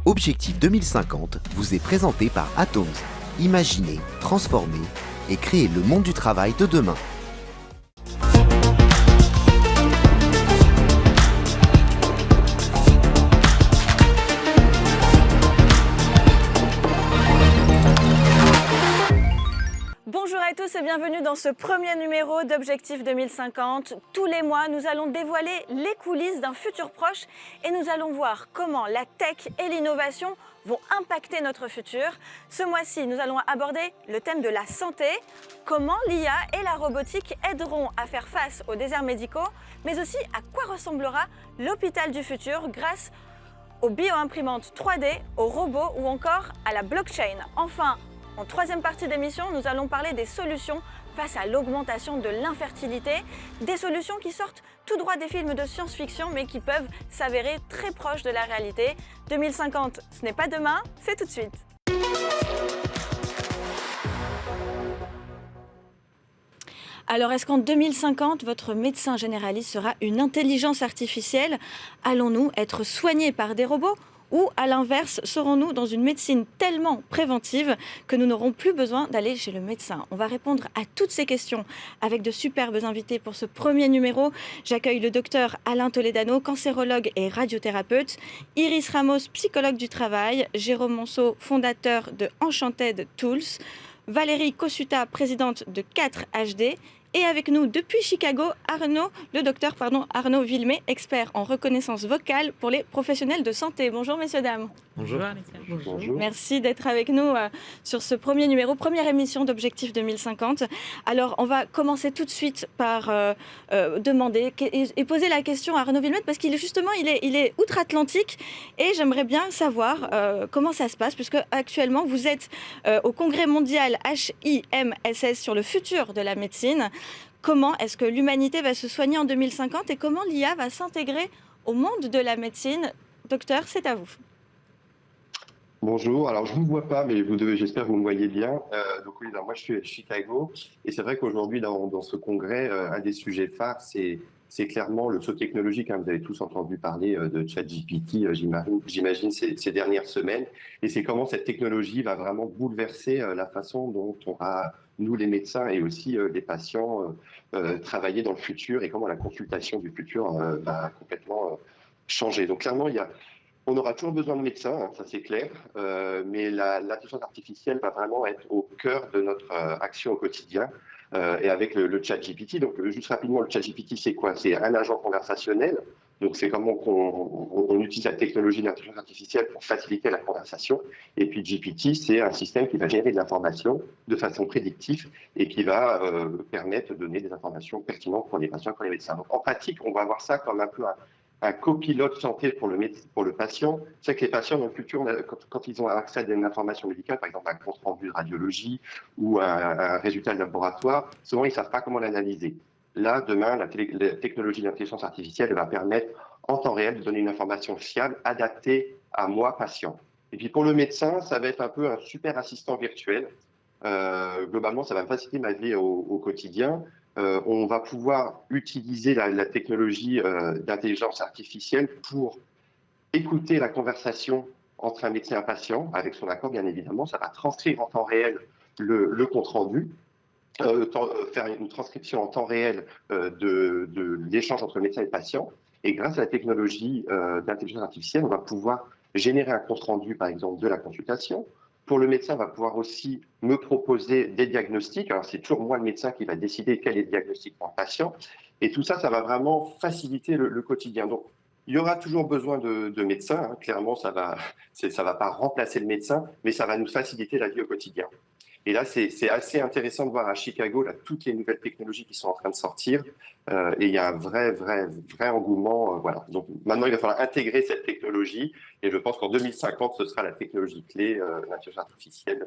Objectif 2050 vous est présenté par Atoms. Imaginez, transformez et créez le monde du travail de demain. Bonjour à tous et bienvenue dans ce premier numéro d'Objectif 2050. Tous les mois, nous allons dévoiler les coulisses d'un futur proche et nous allons voir comment la tech et l'innovation vont impacter notre futur. Ce mois-ci, nous allons aborder le thème de la santé, comment l'IA et la robotique aideront à faire face aux déserts médicaux, mais aussi à quoi ressemblera l'hôpital du futur grâce aux bio-imprimantes 3D, aux robots ou encore à la blockchain. Enfin, en troisième partie d'émission, nous allons parler des solutions face à l'augmentation de l'infertilité, des solutions qui sortent tout droit des films de science-fiction mais qui peuvent s'avérer très proches de la réalité. 2050, ce n'est pas demain, c'est tout de suite. Alors, est-ce qu'en 2050, votre médecin généraliste sera une intelligence artificielle ? Allons-nous être soignés par des robots ? Ou, à l'inverse, serons-nous dans une médecine tellement préventive que nous n'aurons plus besoin d'aller chez le médecin ? On va répondre à toutes ces questions avec de superbes invités pour ce premier numéro. J'accueille le docteur Alain Toledano, cancérologue et radiothérapeute, Iris Ramos, psychologue du travail, Jérôme Monceau, fondateur de Enchanted Tools, Valérie Kossuta, présidente de 4HD, et avec nous depuis Chicago, le docteur Arnaud Villemé, expert en reconnaissance vocale pour les professionnels de santé. Bonjour messieurs, dames. Bonjour. Bonjour. Merci d'être avec nous sur ce premier numéro, première émission d'Objectif 2050. Alors, on va commencer tout de suite par demander et poser la question à Arnaud Villemé parce qu'il est outre-Atlantique et j'aimerais bien savoir comment ça se passe puisque actuellement vous êtes au congrès mondial HIMSS sur le futur de la médecine. Comment est-ce que l'humanité va se soigner en 2050 et comment l'IA va s'intégrer au monde de la médecine ? Docteur, c'est à vous. Bonjour, alors je ne vous vois pas, mais j'espère que vous me voyez bien. Donc oui, moi je suis à Chicago et c'est vrai qu'aujourd'hui dans ce congrès, un des sujets phares, c'est clairement le saut technologique. Vous avez tous entendu parler de ChatGPT, j'imagine, ces dernières semaines. Et c'est comment cette technologie va vraiment bouleverser la façon dont on va, nous les médecins et aussi les patients, travailler dans le futur et comment la consultation du futur va complètement changer. Donc clairement, on aura toujours besoin de médecins, ça c'est clair, mais l'intelligence artificielle va vraiment être au cœur de notre action au quotidien. Et avec le ChatGPT, donc juste rapidement, le ChatGPT c'est quoi ? C'est un agent conversationnel, donc c'est comment on utilise la technologie d'intelligence artificielle pour faciliter la conversation. Et puis GPT, c'est un système qui va générer de l'information de façon prédictive et qui va permettre de donner des informations pertinentes pour les patients et pour les médecins. Donc en pratique, on va voir ça comme un peu un copilote santé pour le patient. C'est que les patients dans le futur, quand ils ont accès à une information médicale, par exemple un compte rendu de radiologie ou un résultat de laboratoire, souvent ils ne savent pas comment l'analyser. Là, demain, la technologie d'intelligence artificielle va permettre en temps réel de donner une information fiable, adaptée à moi, patient. Et puis pour le médecin, ça va être un peu un super assistant virtuel. Globalement, ça va me faciliter ma vie au quotidien. On va pouvoir utiliser la technologie d'intelligence artificielle pour écouter la conversation entre un médecin et un patient, avec son accord bien évidemment. Ça va transcrire en temps réel le compte-rendu, faire une transcription en temps réel de l'échange entre le médecin et le patient. Et grâce à la technologie d'intelligence artificielle, on va pouvoir générer un compte-rendu, par exemple, de la consultation. Pour le médecin, on va pouvoir aussi me proposer des diagnostics. Alors, c'est toujours moi, le médecin, qui va décider quel est le diagnostic pour le patient. Et tout ça, ça va vraiment faciliter le quotidien. Donc, il y aura toujours besoin de médecins. Clairement, ça va pas remplacer le médecin, mais ça va nous faciliter la vie au quotidien. Et là, c'est assez intéressant de voir à Chicago là, toutes les nouvelles technologies qui sont en train de sortir. Et il y a un vrai engouement. Voilà. Donc maintenant, il va falloir intégrer cette technologie. Et je pense qu'en 2050, ce sera la technologie clé, l'intelligence artificielle,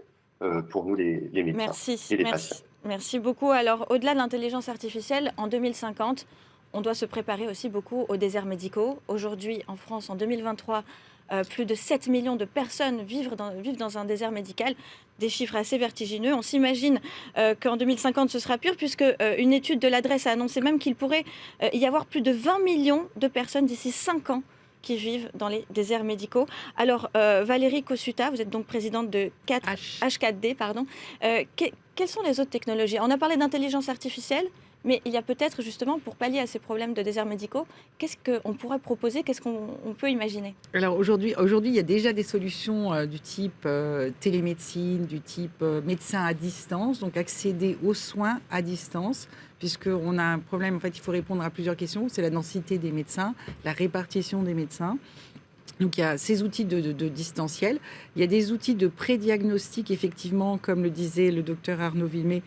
pour nous les médecins et les patients. Merci beaucoup. Alors, au-delà de l'intelligence artificielle, en 2050, on doit se préparer aussi beaucoup aux déserts médicaux. Aujourd'hui, en France, en 2023, plus de 7 millions de personnes vivent dans un désert médical, des chiffres assez vertigineux. On s'imagine qu'en 2050, ce sera pire, puisque une étude de l'Adresse a annoncé même qu'il pourrait y avoir plus de 20 millions de personnes d'ici 5 ans qui vivent dans les déserts médicaux. Alors, Valérie Kossuta, vous êtes donc présidente de H4D. Quelles sont les autres technologies? On a parlé d'intelligence artificielle, mais il y a peut-être justement, pour pallier à ces problèmes de déserts médicaux, qu'est-ce qu'on pourrait proposer, qu'est-ce qu'on peut imaginer? Alors aujourd'hui, il y a déjà des solutions du type télémédecine, du type médecin à distance, donc accéder aux soins à distance, puisqu'on a un problème, en fait, il faut répondre à plusieurs questions, c'est la densité des médecins, la répartition des médecins. Donc il y a ces outils de distanciel, il y a des outils de pré-diagnostic, effectivement, comme le disait le docteur Arnaud Villemé,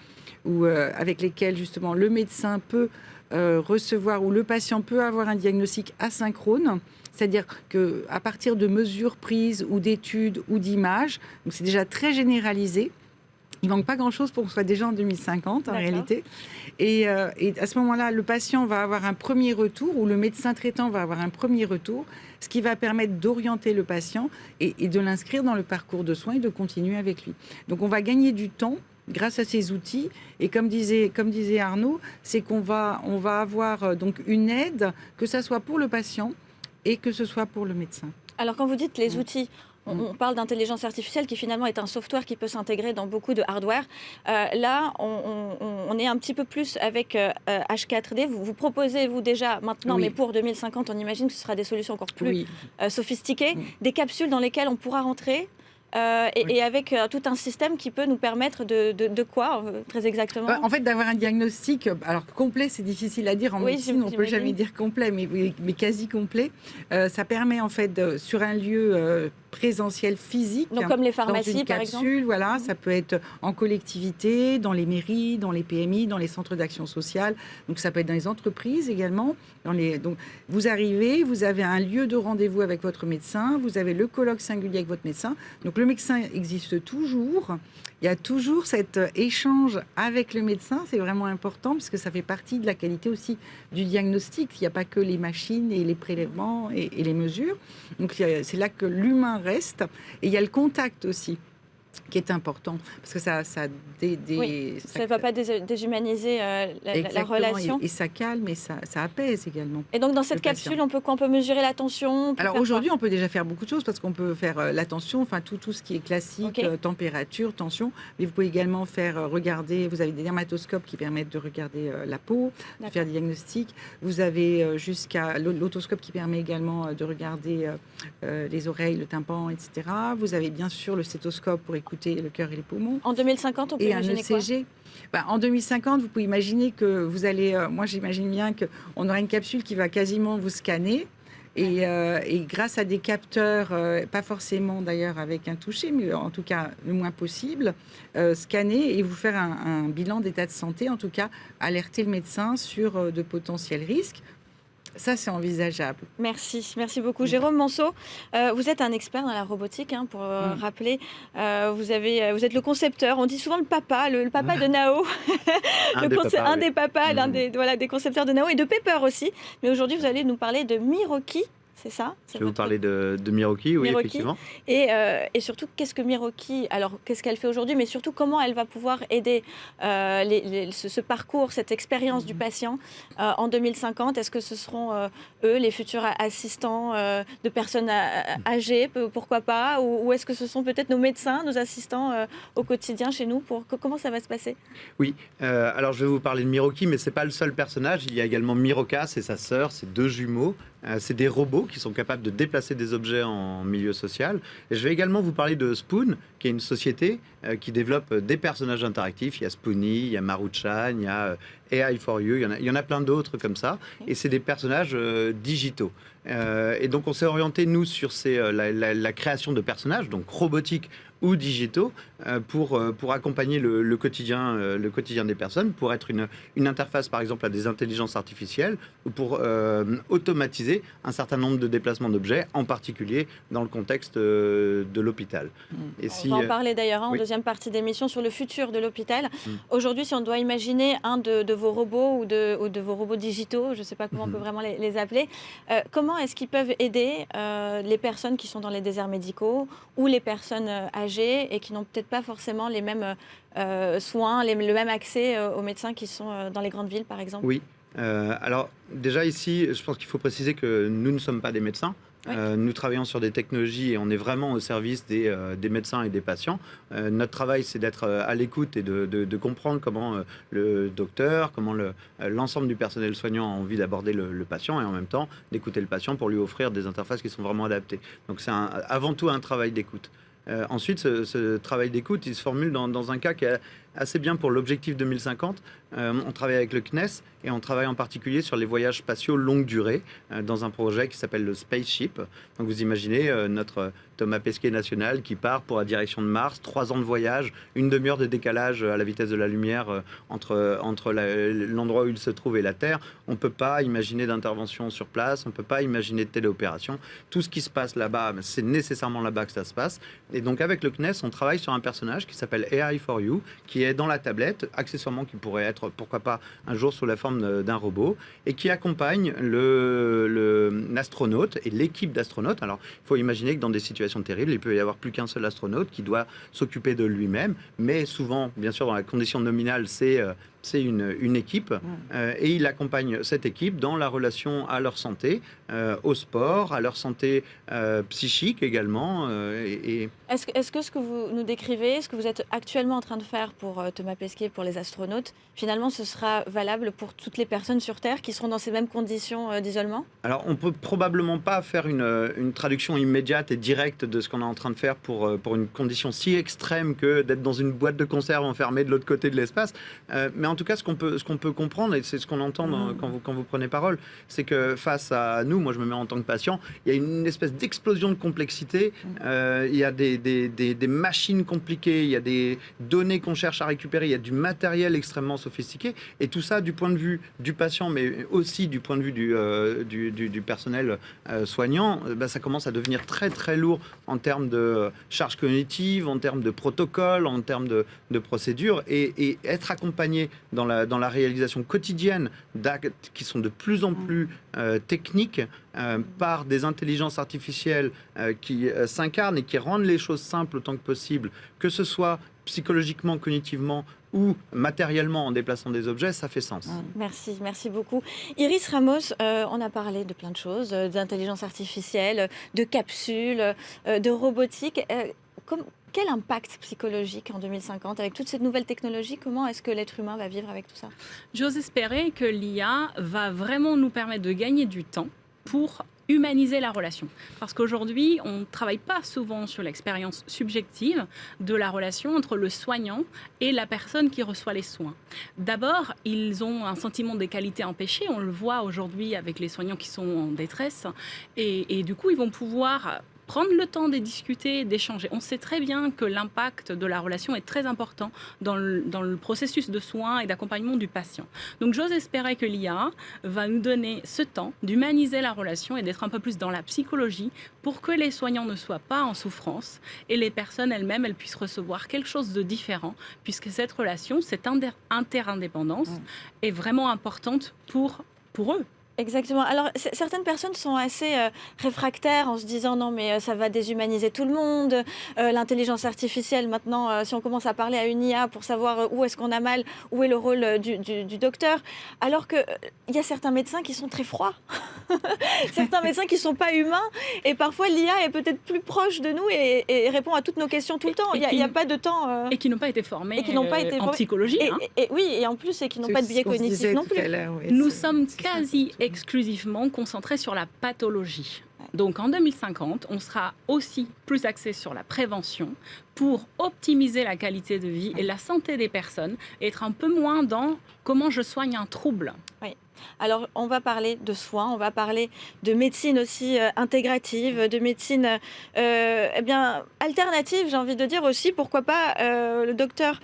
avec lesquels justement le médecin peut recevoir, ou le patient peut avoir un diagnostic asynchrone, c'est-à-dire qu'à partir de mesures prises ou d'études ou d'images, donc c'est déjà très généralisé. Il ne manque pas grand-chose pour qu'on soit déjà en 2050, en réalité. Et à ce moment-là, le patient va avoir un premier retour, ou le médecin traitant va avoir un premier retour, ce qui va permettre d'orienter le patient et de l'inscrire dans le parcours de soins et de continuer avec lui. Donc on va gagner du temps grâce à ces outils. Et comme disait Arnaud, c'est qu'on va avoir donc une aide, que ce soit pour le patient et que ce soit pour le médecin. Alors quand vous dites les outils, on parle d'intelligence artificielle qui finalement est un software qui peut s'intégrer dans beaucoup de hardware. Là, on est un petit peu plus avec H4D. Vous proposez, vous déjà maintenant, mais pour 2050, on imagine que ce sera des solutions encore plus sophistiquées, des capsules dans lesquelles on pourra rentrer. Et avec tout un système qui peut nous permettre de quoi, très exactement? En fait, d'avoir un diagnostic, alors complet, c'est difficile à dire en médecine, on ne peut jamais dire complet, mais quasi complet. Ça permet en fait, sur un lieu présentiel physique, donc comme les pharmacies, dans une par capsule, exemple. voilà, ça peut être en collectivité, dans les mairies, dans les PMI, dans les centres d'action sociale, donc ça peut être dans les entreprises également. Donc, vous arrivez, vous avez un lieu de rendez-vous avec votre médecin, vous avez le colloque singulier avec votre médecin, donc le médecin existe toujours. Il y a toujours cet échange avec le médecin, c'est vraiment important parce que ça fait partie de la qualité aussi du diagnostic. Il n'y a pas que les machines et les prélèvements et les mesures. Donc c'est là que l'humain reste. Et il y a le contact aussi qui est important parce que ça ne va pas déshumaniser la relation. Et ça calme et ça apaise également. Et donc dans cette capsule, on peut mesurer la tension? Alors aujourd'hui, on peut déjà faire beaucoup de choses parce qu'on peut faire la tension, enfin tout ce qui est classique, température, tension. Mais vous pouvez également faire regarder, vous avez des dermatoscopes qui permettent de regarder la peau, de faire des diagnostics. Vous avez jusqu'à l'autoscope qui permet également de regarder les oreilles, le tympan, etc. Vous avez bien sûr le stéthoscope pour écouter le cœur et les poumons. En 2050, on peut imaginer quoi? En 2050, vous pouvez imaginer que vous allez... moi, j'imagine bien qu'on aura une capsule qui va quasiment vous scanner. Et grâce à des capteurs, pas forcément d'ailleurs avec un toucher, mais en tout cas le moins possible, scanner et vous faire un bilan d'état de santé, en tout cas alerter le médecin sur de potentiels risques. Ça, c'est envisageable. Merci beaucoup. Jérôme Manceau, vous êtes un expert dans la robotique, pour rappeler. Vous êtes le concepteur, on dit souvent le papa de Nao. Un des papas, l'un des concepteurs de Nao et de Pepper aussi. Mais aujourd'hui, vous allez nous parler de Miroki. C'est ça? Je vais vous parler de Miroki, oui, effectivement. Et surtout, qu'est-ce que Miroki? Alors, qu'est-ce qu'elle fait aujourd'hui? Mais surtout, comment elle va pouvoir aider ce parcours, cette expérience du patient en 2050? Est-ce que ce seront eux, les futurs assistants de personnes âgées, pourquoi pas? Ou est-ce que ce sont peut-être nos médecins, nos assistants au quotidien chez nous? Comment ça va se passer? Oui, alors je vais vous parler de Miroki, mais ce n'est pas le seul personnage. Il y a également Miroka, c'est sa sœur, c'est deux jumeaux. C'est des robots qui sont capables de déplacer des objets en milieu social. Et je vais également vous parler de Spoon, qui est une société qui développe des personnages interactifs. Il y a Spoonie, il y a Maruchan, il y a AI4U, il y en a plein d'autres comme ça. Et c'est des personnages digitaux. Et donc on s'est orienté, nous, sur la création de personnages, donc robotiques ou digitaux, pour accompagner le quotidien des personnes, pour être une interface, par exemple, à des intelligences artificielles, ou pour automatiser un certain nombre de déplacements d'objets, en particulier dans le contexte de l'hôpital. Et on va en parler d'ailleurs en deuxième partie d'émission sur le futur de l'hôpital. Aujourd'hui, si on doit imaginer un de vos robots ou de vos robots digitaux, je ne sais pas comment on peut vraiment les appeler, comment est-ce qu'ils peuvent aider les personnes qui sont dans les déserts médicaux ou les personnes âgées et qui n'ont peut-être pas forcément les mêmes soins, le même accès aux médecins qui sont dans les grandes villes, par exemple? Oui. Alors déjà ici, je pense qu'il faut préciser que nous ne sommes pas des médecins. Oui. Nous travaillons sur des technologies et on est vraiment au service des médecins et des patients. Notre travail, c'est d'être à l'écoute et de comprendre comment le docteur, comment l'ensemble du personnel soignant a envie d'aborder le patient et en même temps d'écouter le patient pour lui offrir des interfaces qui sont vraiment adaptées. Donc c'est avant tout un travail d'écoute. Ensuite, ce travail d'écoute, il se formule dans un cas qui est assez bien pour l'objectif 2050. On travaille avec le CNES et on travaille en particulier sur les voyages spatiaux longue durée dans un projet qui s'appelle le Spaceship. Donc vous imaginez notre Thomas Pesquet national qui part pour la direction de Mars, 3 ans de voyage, une demi-heure de décalage à la vitesse de la lumière entre l'endroit où il se trouve et la Terre. On ne peut pas imaginer d'intervention sur place, on ne peut pas imaginer de téléopération. Tout ce qui se passe là-bas, c'est nécessairement là-bas que ça se passe. Et donc avec le CNES, on travaille sur un personnage qui s'appelle AI4U, qui est dans la tablette, accessoirement qui pourrait être, pourquoi pas, un jour sous la forme d'un robot, et qui accompagne l'astronaute et l'équipe d'astronautes. Alors, il faut imaginer que dans des situations terribles, il peut y avoir plus qu'un seul astronaute qui doit s'occuper de lui-même, mais souvent, bien sûr, dans la condition nominale, c'est une équipe, et il accompagne cette équipe dans la relation à leur santé, au sport, à leur santé psychique également. Est-ce que ce que vous nous décrivez, ce que vous êtes actuellement en train de faire pour Thomas Pesquet, pour les astronautes, finalement ce sera valable pour toutes les personnes sur Terre qui seront dans ces mêmes conditions d'isolement ? Alors on peut probablement pas faire une traduction immédiate et directe de ce qu'on est en train de faire pour une condition si extrême que d'être dans une boîte de conserve enfermée de l'autre côté de l'espace. Mais en tout cas, ce qu'on peut comprendre, et c'est ce qu'on entend quand vous prenez parole, c'est que face à nous, moi je me mets en tant que patient, il y a une espèce d'explosion de complexité. Il y a des machines compliquées, il y a des données qu'on cherche à récupérer, il y a du matériel extrêmement sophistiqué, et tout ça du point de vue du patient, mais aussi du point de vue du personnel soignant, ça commence à devenir très très lourd en termes de charges cognitives, en termes de protocoles, en termes de procédures, et être accompagné dans la réalisation quotidienne d'actes qui sont de plus en plus techniques par des intelligences artificielles qui s'incarnent et qui rendent les choses simples autant que possible, que ce soit psychologiquement, cognitivement ou matériellement en déplaçant des objets, ça fait sens. Merci beaucoup. Iris Ramos, on a parlé de plein de choses, d'intelligence artificielle, de capsules, de robotique. Quel impact psychologique en 2050 avec toutes ces nouvelles technologies? Comment est-ce que l'être humain va vivre avec tout ça? J'ose espérer que l'IA va vraiment nous permettre de gagner du temps pour humaniser la relation. Parce qu'aujourd'hui, on ne travaille pas souvent sur l'expérience subjective de la relation entre le soignant et la personne qui reçoit les soins. D'abord, ils ont un sentiment d'égalité empêché. On le voit aujourd'hui avec les soignants qui sont en détresse. Et du coup, ils vont pouvoir prendre le temps de discuter, d'échanger. On sait très bien que l'impact de la relation est très important dans le processus de soins et d'accompagnement du patient. Donc j'ose espérer que l'IA va nous donner ce temps d'humaniser la relation et d'être un peu plus dans la psychologie pour que les soignants ne soient pas en souffrance et les personnes elles-mêmes elles puissent recevoir quelque chose de différent, puisque cette relation, cette interindépendance est vraiment importante pour eux. Exactement. Alors, certaines personnes sont assez réfractaires en se disant non, mais ça va déshumaniser tout le monde. L'intelligence artificielle, maintenant, si on commence à parler à une IA pour savoir où est-ce qu'on a mal, où est le rôle du docteur, alors qu'il y a certains médecins qui sont très froids, certains médecins qui ne sont pas humains, et parfois l'IA est peut-être plus proche de nous et répond à toutes nos questions tout le temps. Il n'y a pas de temps. Et qui n'ont pas été formés en psychologie. Et en plus, et qui n'ont pas de biais cognitifs non plus. Nous sommes quasi exclusivement concentrés sur la pathologie. Donc en 2050, on sera aussi plus axé sur la prévention pour optimiser la qualité de vie et la santé des personnes et être un peu moins dans comment je soigne un trouble. Oui. Alors, on va parler de soins, on va parler de médecine aussi intégrative, de médecine alternative, j'ai envie de dire aussi. Pourquoi pas, le docteur,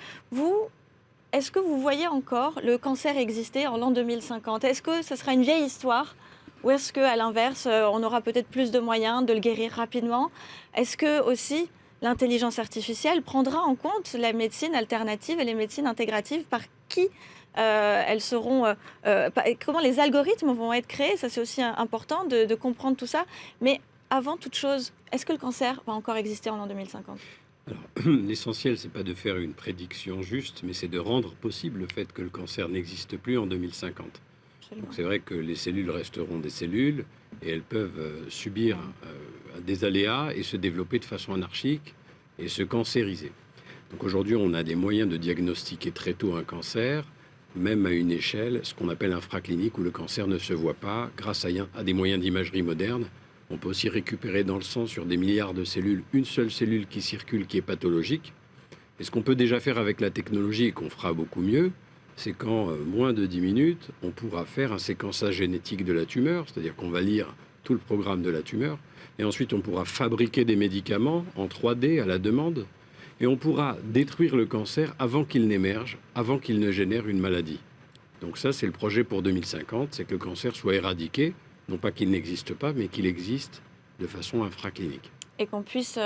est-ce que vous voyez encore le cancer exister en l'an 2050 ? Est-ce que ce sera une vieille histoire ? Ou est-ce qu'à l'inverse, on aura peut-être plus de moyens de le guérir rapidement ? Est-ce que aussi l'intelligence artificielle prendra en compte la médecine alternative et les médecines intégratives? Par qui elles seront, comment les algorithmes vont être créés? Ça, c'est aussi important de comprendre tout ça. Mais avant toute chose, est-ce que le cancer va encore exister en l'an 2050 ? Alors, l'essentiel, c'est pas de faire une prédiction juste, mais c'est de rendre possible le fait que le cancer n'existe plus en 2050. Absolument. Donc c'est vrai que les cellules resteront des cellules et elles peuvent subir des aléas et se développer de façon anarchique et se cancériser. Donc aujourd'hui, on a des moyens de diagnostiquer très tôt un cancer, même à une échelle, ce qu'on appelle infraclinique, où le cancer ne se voit pas. Grâce à des moyens d'imagerie moderne, on peut aussi récupérer dans le sang sur des milliards de cellules une seule cellule qui circule, qui est pathologique. Et ce qu'on peut déjà faire avec la technologie et qu'on fera beaucoup mieux, c'est qu'en moins de 10 minutes, on pourra faire un séquençage génétique de la tumeur, c'est-à-dire qu'on va lire tout le programme de la tumeur, et ensuite on pourra fabriquer des médicaments en 3D à la demande, et on pourra détruire le cancer avant qu'il n'émerge, avant qu'il ne génère une maladie. Donc ça, c'est le projet pour 2050, c'est que le cancer soit éradiqué, non pas qu'il n'existe pas, mais qu'il existe de façon infraclinique. Et qu'on puisse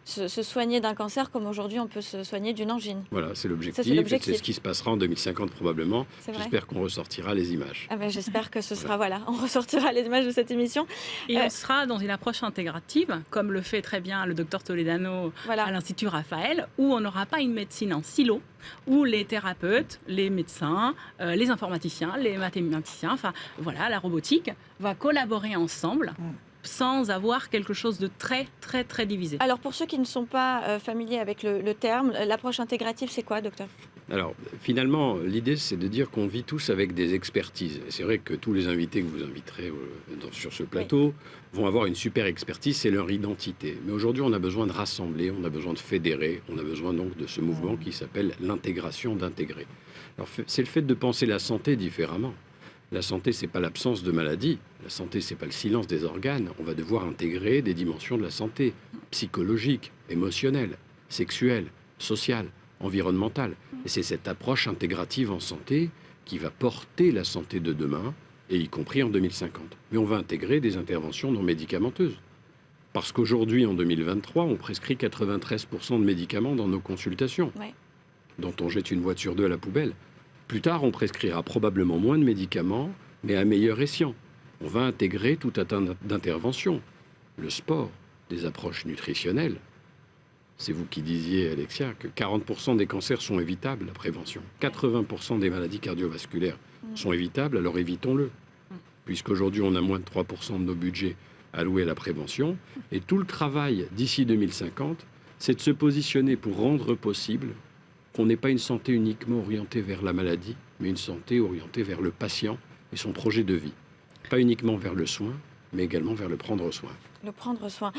se soigner d'un cancer comme aujourd'hui on peut se soigner d'une angine. Voilà, c'est Ça, c'est l'objectif, et l'objectif. c'est ce qui se passera en 2050 probablement. C'est vrai. J'espère qu'on ressortira les images. Ah ben, j'espère que ce sera, voilà, on ressortira les images de cette émission. Et on sera dans une approche intégrative, comme le fait très bien le docteur Toledano Voilà. à l'Institut Raphaël, où on n'aura pas une médecine en silo, où les thérapeutes, les médecins, les informaticiens, les mathématiciens, enfin voilà, la robotique va collaborer ensemble sans avoir quelque chose de très, très, très divisé. Alors pour ceux qui ne sont pas familiers avec le terme, l'approche intégrative, c'est quoi, docteur? Alors, finalement, l'idée, c'est de dire qu'on vit tous avec des expertises. Et c'est vrai que tous les invités que vous inviterez sur ce plateau vont avoir une super expertise, c'est leur identité. Mais aujourd'hui, on a besoin de rassembler, on a besoin de fédérer, on a besoin donc de ce mouvement qui s'appelle l'intégration d'intégrer. Alors, c'est le fait de penser la santé différemment. La santé, c'est pas l'absence de maladie. La santé, c'est pas le silence des organes. On va devoir intégrer des dimensions de la santé psychologique, émotionnelle, sexuelle, sociale, environnementale. Et c'est cette approche intégrative en santé qui va porter la santé de demain, et y compris en 2050. Mais on va intégrer des interventions non médicamenteuses. Parce qu'aujourd'hui, en 2023, on prescrit 93% de médicaments dans nos consultations, Ouais. dont on jette une boîte sur deux à la poubelle. Plus tard, on prescrira probablement moins de médicaments, mais à meilleur escient. On va intégrer tout un tas d'interventions. Le sport, des approches nutritionnelles. C'est vous qui disiez, Alexia, que 40% des cancers sont évitables, la prévention. 80% des maladies cardiovasculaires sont évitables, alors évitons-le. Puisqu'aujourd'hui, on a moins de 3% de nos budgets alloués à la prévention. Et tout le travail d'ici 2050, c'est de se positionner pour rendre possible qu'on n'ait pas une santé uniquement orientée vers la maladie, mais une santé orientée vers le patient et son projet de vie. Pas uniquement vers le soin, mais également vers le prendre soin. Le prendre soin.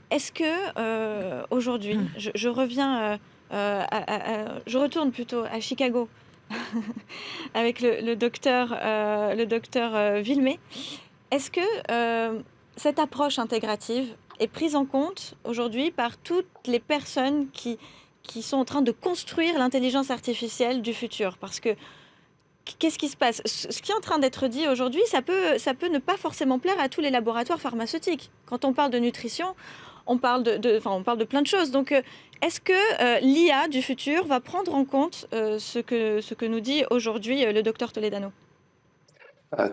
Est-ce que aujourd'hui, je reviens, je retourne plutôt à Chicago avec le docteur Villemé. Est-ce que cette approche intégrative est prise en compte aujourd'hui par toutes les personnes qui sont en train de construire l'intelligence artificielle du futur? Parce que qu'est-ce qui se passe? Ce qui est en train d'être dit aujourd'hui, ça peut ne pas forcément plaire à tous les laboratoires pharmaceutiques. Quand on parle de nutrition, on parle de plein de choses. Donc, est-ce que l'IA du futur va prendre en compte ce que nous dit aujourd'hui le docteur Toledano?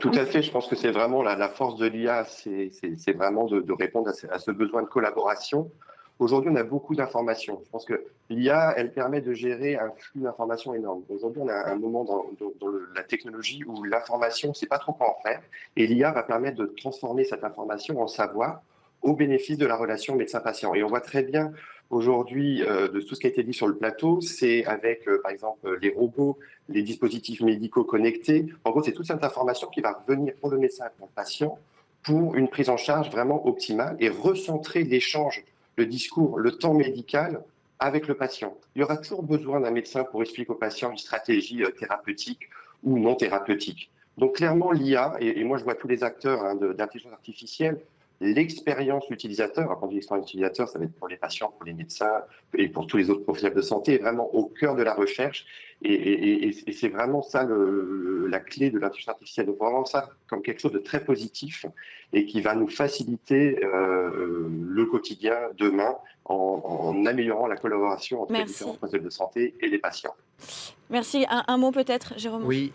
Tout à fait, je pense que c'est vraiment la force de l'IA, c'est vraiment de répondre à ce besoin de collaboration. Aujourd'hui, on a beaucoup d'informations. Je pense que l'IA, elle permet de gérer un flux d'informations énorme. Aujourd'hui, on a un moment dans la technologie où l'information, on ne sait pas trop quoi en faire. Et l'IA va permettre de transformer cette information en savoir au bénéfice de la relation médecin-patient. Et on voit très bien aujourd'hui de tout ce qui a été dit sur le plateau, c'est avec, par exemple, les robots, les dispositifs médicaux connectés. En gros, c'est toute cette information qui va revenir pour le médecin et pour le patient pour une prise en charge vraiment optimale et recentrer l'échange, le discours, le temps médical avec le patient. Il y aura toujours besoin d'un médecin pour expliquer au patient une stratégie thérapeutique ou non thérapeutique. Donc clairement, l'IA, et moi je vois tous les acteurs d'intelligence artificielle, l'expérience utilisateur, quand on dit l'expérience utilisateur, ça va être pour les patients, pour les médecins et pour tous les autres professionnels de santé, est vraiment au cœur de la recherche. Et c'est vraiment ça la clé de l'intelligence artificielle. Donc vraiment ça comme quelque chose de très positif et qui va nous faciliter le quotidien demain en améliorant la collaboration entre les différents professionnels de santé et les patients. Merci. Un mot peut-être, Jérôme? Oui.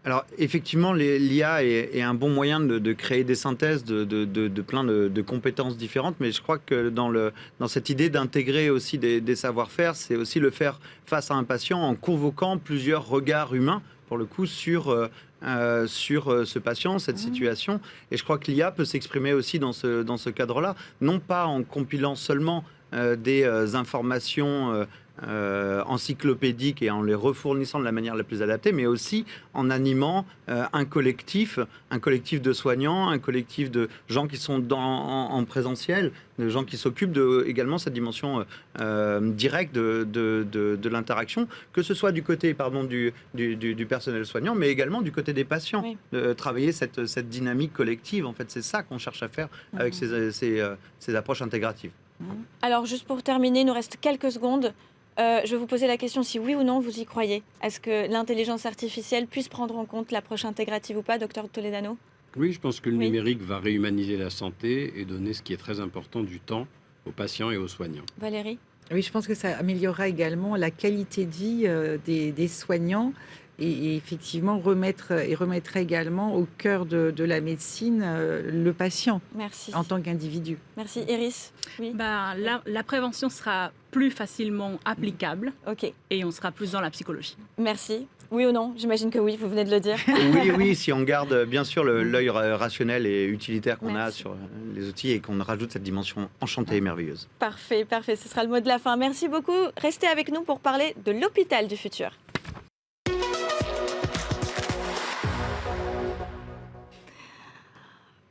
Alors effectivement, l'IA est un bon moyen de créer des synthèses de plein de compétences différentes, mais je crois que dans cette idée d'intégrer aussi des savoir-faire, c'est aussi le faire face à un patient en convoquant plusieurs regards humains pour le coup, sur ce patient, cette situation. Et je crois que l'IA peut s'exprimer aussi dans ce cadre-là, non pas en compilant seulement des informations encyclopédiques et en les refournissant de la manière la plus adaptée, mais aussi en animant un collectif de soignants, un collectif de gens qui sont en présentiel, de gens qui s'occupent de également cette dimension directe de l'interaction, que ce soit du côté du personnel soignant, mais également du côté des patients, Oui. de travailler cette dynamique collective. En fait, c'est ça qu'on cherche à faire avec ces approches intégratives. Alors, juste pour terminer, il nous reste quelques secondes. Je vais vous poser la question si oui ou non vous y croyez. Est-ce que l'intelligence artificielle puisse prendre en compte l'approche intégrative ou pas, docteur Toledano? Oui, je pense que le Oui. numérique va réhumaniser la santé et donner ce qui est très important, du temps aux patients et aux soignants. Valérie? Oui, je pense que ça améliorera également la qualité de vie des soignants et effectivement remettrait également au cœur de la médecine le patient Merci. en tant qu'individu. Merci. Iris? Oui. La prévention sera plus facilement applicable Ok. et on sera plus dans la psychologie. Merci. Oui ou non? J'imagine que oui, vous venez de le dire. Oui, si on garde bien sûr l'œil rationnel et utilitaire qu'on a Merci. sur les outils et qu'on rajoute cette dimension enchantée et merveilleuse. Parfait, parfait. Ce sera le mot de la fin. Merci beaucoup. Restez avec nous pour parler de l'hôpital du futur.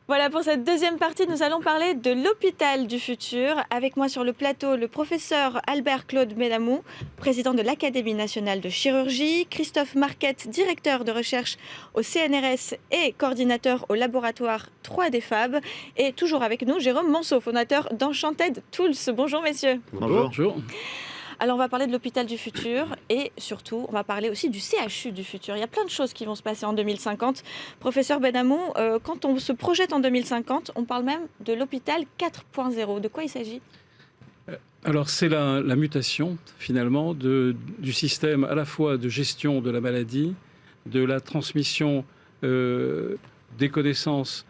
Voilà, pour cette deuxième partie, nous allons parler de l'hôpital du futur. Avec moi sur le plateau, le professeur Albert-Claude Benamou, président de l'Académie nationale de chirurgie, Christophe Marquette, directeur de recherche au CNRS et coordinateur au laboratoire 3D Fab, et toujours avec nous, Jérôme Manceau, fondateur d'Enchanted Tools. Bonjour messieurs. Bonjour. Alors on va parler de l'hôpital du futur et surtout on va parler aussi du CHU du futur. Il y a plein de choses qui vont se passer en 2050. Professeur Benamou, quand on se projette en 2050, on parle même de l'hôpital 4.0. De quoi il s'agit ? Alors c'est la mutation finalement du système à la fois de gestion de la maladie, de la transmission des connaissances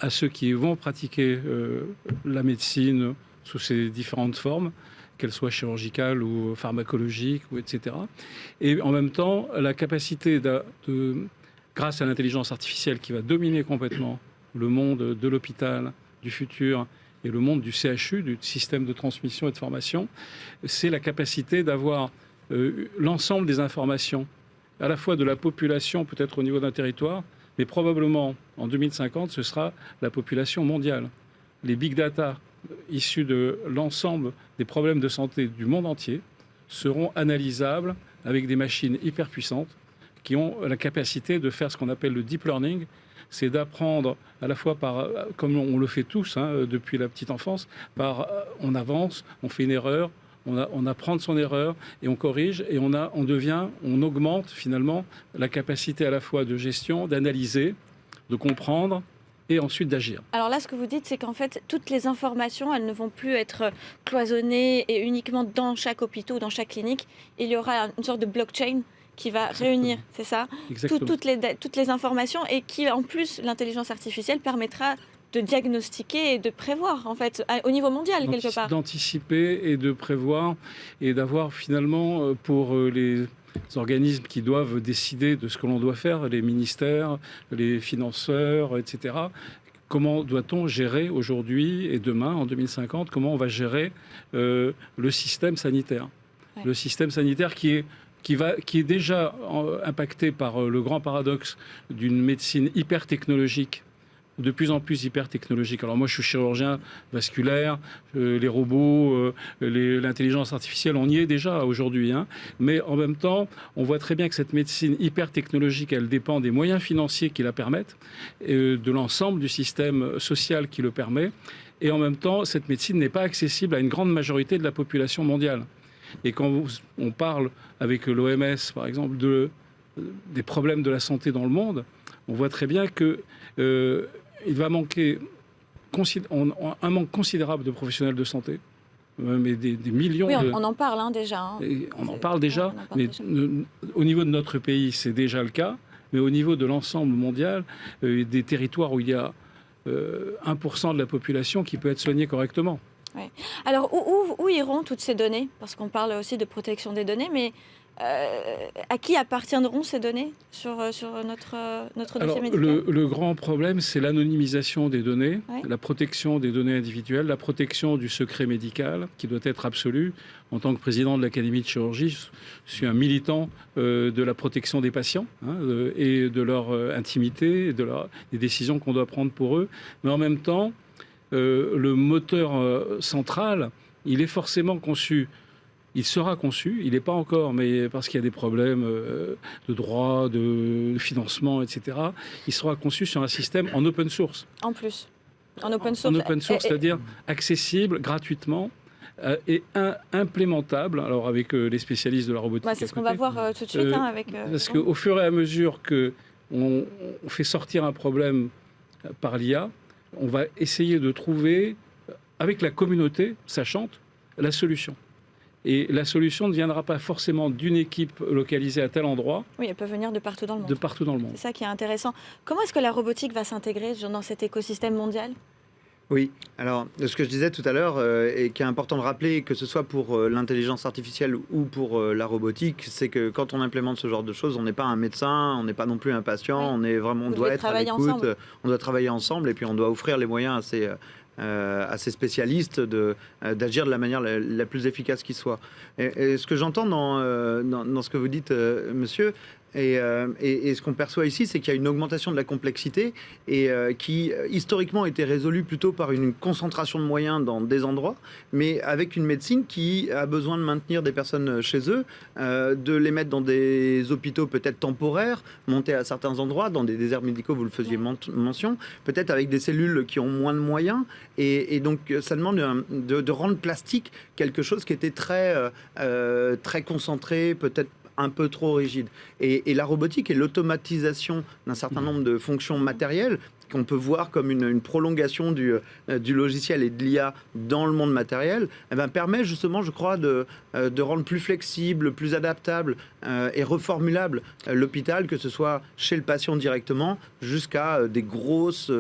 à ceux qui vont pratiquer la médecine sous ses différentes formes, qu'elles soient chirurgicales ou pharmacologiques, ou etc. Et en même temps, la capacité grâce à l'intelligence artificielle qui va dominer complètement le monde de l'hôpital du futur et le monde du CHU, du système de transmission et de formation, c'est la capacité d'avoir l'ensemble des informations, à la fois de la population, peut-être au niveau d'un territoire, mais probablement en 2050, ce sera la population mondiale. Les big data issus de l'ensemble des problèmes de santé du monde entier seront analysables avec des machines hyper puissantes qui ont la capacité de faire ce qu'on appelle le deep learning, c'est d'apprendre à la fois comme on le fait tous depuis la petite enfance, on avance, on fait une erreur, on apprend de son erreur et on corrige et on augmente finalement la capacité à la fois de gestion, d'analyser, de comprendre et ensuite d'agir. Alors là, ce que vous dites, c'est qu'en fait, toutes les informations, elles ne vont plus être cloisonnées et uniquement dans chaque hôpital ou dans chaque clinique. Il y aura une sorte de blockchain qui va réunir, c'est ça, toutes les informations et qui, en plus, l'intelligence artificielle permettra de diagnostiquer et de prévoir, en fait, au niveau mondial, quelque part. D'anticiper et de prévoir et d'avoir finalement, pour les organismes qui doivent décider de ce que l'on doit faire, les ministères, les financeurs, etc. Comment doit-on gérer aujourd'hui et demain, en 2050, comment on va gérer le système sanitaire ? Ouais. Le système sanitaire qui est déjà impacté par le grand paradoxe d'une médecine hyper technologique, de plus en plus hyper technologique. Alors moi, je suis chirurgien vasculaire, les robots, l'intelligence artificielle, on y est déjà aujourd'hui. Mais en même temps, on voit très bien que cette médecine hyper technologique, elle dépend des moyens financiers qui la permettent, de l'ensemble du système social qui le permet. Et en même temps, cette médecine n'est pas accessible à une grande majorité de la population mondiale. Et quand on parle avec l'OMS, par exemple, des problèmes de la santé dans le monde, on voit très bien que il va manquer un manque considérable de professionnels de santé, mais des millions. Oui, on en parle déjà. On en parle déjà, mais au niveau de notre pays, c'est déjà le cas. Mais au niveau de l'ensemble mondial, des territoires où il y a 1% de la population qui peut être soignée correctement. Ouais. Alors, où iront toutes ces données ? Parce qu'on parle aussi de protection des données, mais À qui appartiendront ces données sur notre Alors, dossier médical? le grand problème, c'est l'anonymisation des données, Ouais. la protection des données individuelles, la protection du secret médical, qui doit être absolue. En tant que président de l'Académie de chirurgie, je suis un militant de la protection des patients et de leur intimité, et des décisions qu'on doit prendre pour eux. Mais en même temps, le moteur central, il est forcément conçu. Il sera conçu, il n'est pas encore, mais parce qu'il y a des problèmes de droit, de financement, etc. Il sera conçu sur un système en open source. En plus, en open source. En open source, c'est-à-dire accessible gratuitement et implémentable. Alors avec les spécialistes de la robotique. C'est ce qu'on va voir tout de suite avec. Parce qu'au fur et à mesure que on fait sortir un problème par l'IA, on va essayer de trouver, avec la communauté sachante, la solution. Et la solution ne viendra pas forcément d'une équipe localisée à tel endroit. Oui, elle peut venir de partout dans le monde. De partout dans le monde. C'est ça qui est intéressant. Comment est-ce que la robotique va s'intégrer dans cet écosystème mondial? Oui, alors ce que je disais tout à l'heure et qui est important de rappeler, que ce soit pour l'intelligence artificielle ou pour la robotique, c'est que quand on implémente ce genre de choses, on n'est pas un médecin, on n'est pas non plus un patient, Oui. on Vous doit devez être à travailler l'écoute, ensemble. on doit travailler ensemble et puis on doit offrir les moyens à ces spécialistes d'agir de la manière la plus efficace qui soit. Et ce que j'entends dans ce que vous dites, monsieur, et ce qu'on perçoit ici, c'est qu'il y a une augmentation de la complexité et qui historiquement était résolue plutôt par une concentration de moyens dans des endroits, mais avec une médecine qui a besoin de maintenir des personnes chez eux, de les mettre dans des hôpitaux peut-être temporaires, montés à certains endroits, dans des déserts médicaux, vous le faisiez mention, peut-être avec des cellules qui ont moins de moyens, et donc ça demande de rendre plastique quelque chose qui était très concentré, peut-être un peu trop rigide. Et la robotique et l'automatisation d'un certain nombre de fonctions matérielles qu'on peut voir comme une prolongation du logiciel et de l'IA dans le monde matériel, permet justement, je crois, de rendre plus flexible, plus adaptable et reformulable l'hôpital, que ce soit chez le patient directement jusqu'à des grosses...